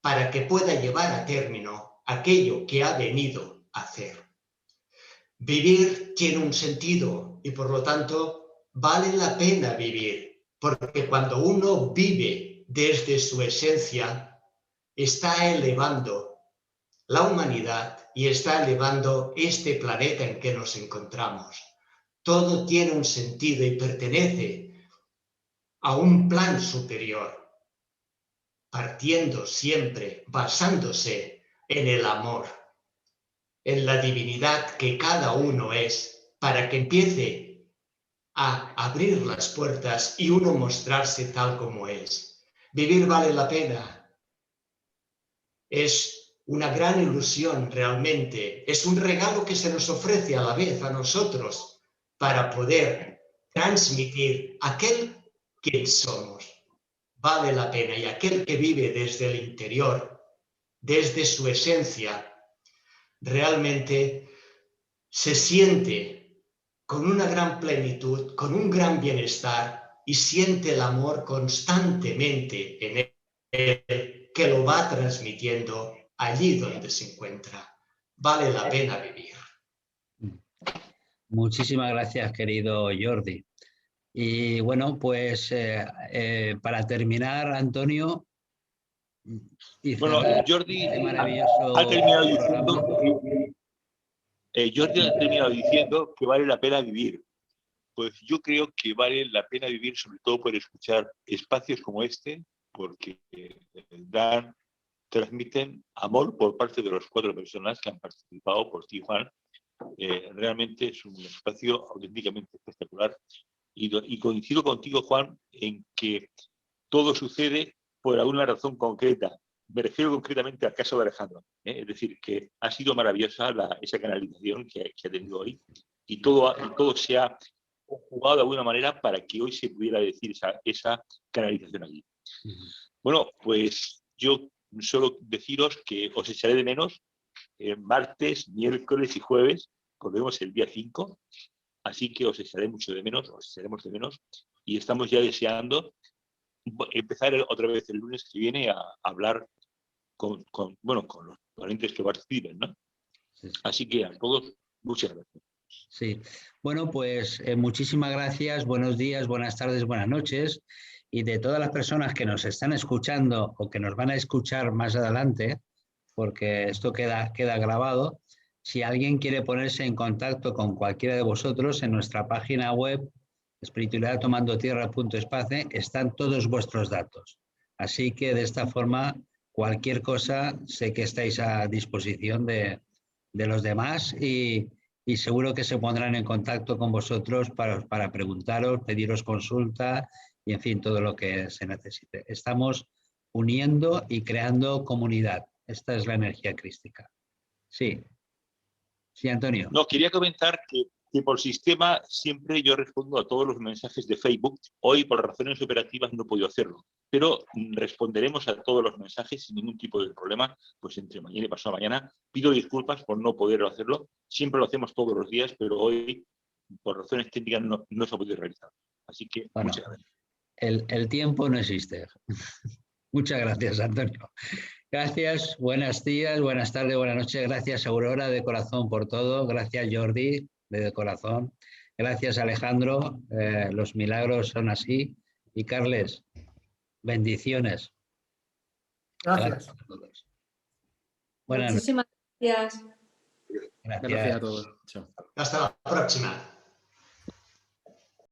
C: para que pueda llevar a término aquello que ha venido a hacer. Vivir tiene un sentido y por lo tanto vale la pena vivir, porque cuando uno vive desde su esencia, está elevando la humanidad y está elevando este planeta en que nos encontramos. Todo tiene un sentido y pertenece a un plan superior, partiendo siempre, basándose en el amor, en la divinidad que cada uno es, para que empiece a abrir las puertas y uno mostrarse tal como es. Vivir vale la pena. Es una gran ilusión realmente. Es un regalo que se nos ofrece a la vez a nosotros para poder transmitir aquel quien somos. Vale la pena. Y aquel que vive desde el interior, desde su esencia, realmente se siente con una gran plenitud, con un gran bienestar y siente el amor constantemente en él, que lo va transmitiendo allí donde se encuentra. Vale la pena vivir.
A: Muchísimas gracias, querido Jordi. Y bueno, pues para terminar, Antonio.
E: Bueno, Jordi
A: ha
E: terminado diciendo Jordi ha terminado diciendo que vale la pena vivir. Pues yo creo que vale la pena vivir, sobre todo por escuchar espacios como este, porque transmiten amor por parte de las 4 personas que han participado, por ti, Juan. Realmente es un espacio auténticamente espectacular. Y coincido contigo, Juan, en que todo sucede por alguna razón concreta. Me refiero concretamente al caso de Alejandro. Es decir, que ha sido maravillosa esa canalización que ha tenido hoy. Y todo se ha jugado de alguna manera para que hoy se pudiera decir esa canalización allí. Bueno, pues yo solo deciros que os echaré de menos martes, miércoles y jueves. Volvemos el día 5. Así que os echaré mucho de menos, os echaremos de menos. Y estamos ya deseando empezar otra vez el lunes que viene a hablar con los ponentes que participen, ¿no?
A: Sí.
E: Así que a todos, muchas gracias.
A: Sí, bueno, pues muchísimas gracias, buenos días, buenas tardes, buenas noches. Y de todas las personas que nos están escuchando o que nos van a escuchar más adelante, porque esto queda grabado, si alguien quiere ponerse en contacto con cualquiera de vosotros, en nuestra página web espiritualidadtomandotierra.espace están todos vuestros datos. Así que de esta forma, cualquier cosa, sé que estáis a disposición de los demás y y seguro que se pondrán en contacto con vosotros para preguntaros, pediros consulta y, en fin, todo lo que se necesite. Estamos uniendo y creando comunidad. Esta es la energía crística. Sí. Sí, Antonio.
E: No, quería comentar que por sistema siempre yo respondo a todos los mensajes de Facebook. Hoy, por razones operativas, no he podido hacerlo, pero responderemos a todos los mensajes sin ningún tipo de problema, pues entre mañana y pasado mañana. Pido disculpas por no poder hacerlo. Siempre lo hacemos todos los días, pero hoy, por razones técnicas, no se ha podido realizar. Así que,
A: bueno,
E: muchas gracias.
A: El tiempo no existe. Muchas gracias, Antonio. Gracias, buenos días, buenas tardes, buenas noches. Gracias, Aurora, de corazón por todo. Gracias, Jordi, de corazón. Gracias, Alejandro. Los milagros son así. Y Carles, bendiciones.
F: Gracias.
A: A todos. Buenas
B: Muchísimas gracias.
A: noches.
D: Gracias a todos. Chao.
C: Hasta la próxima.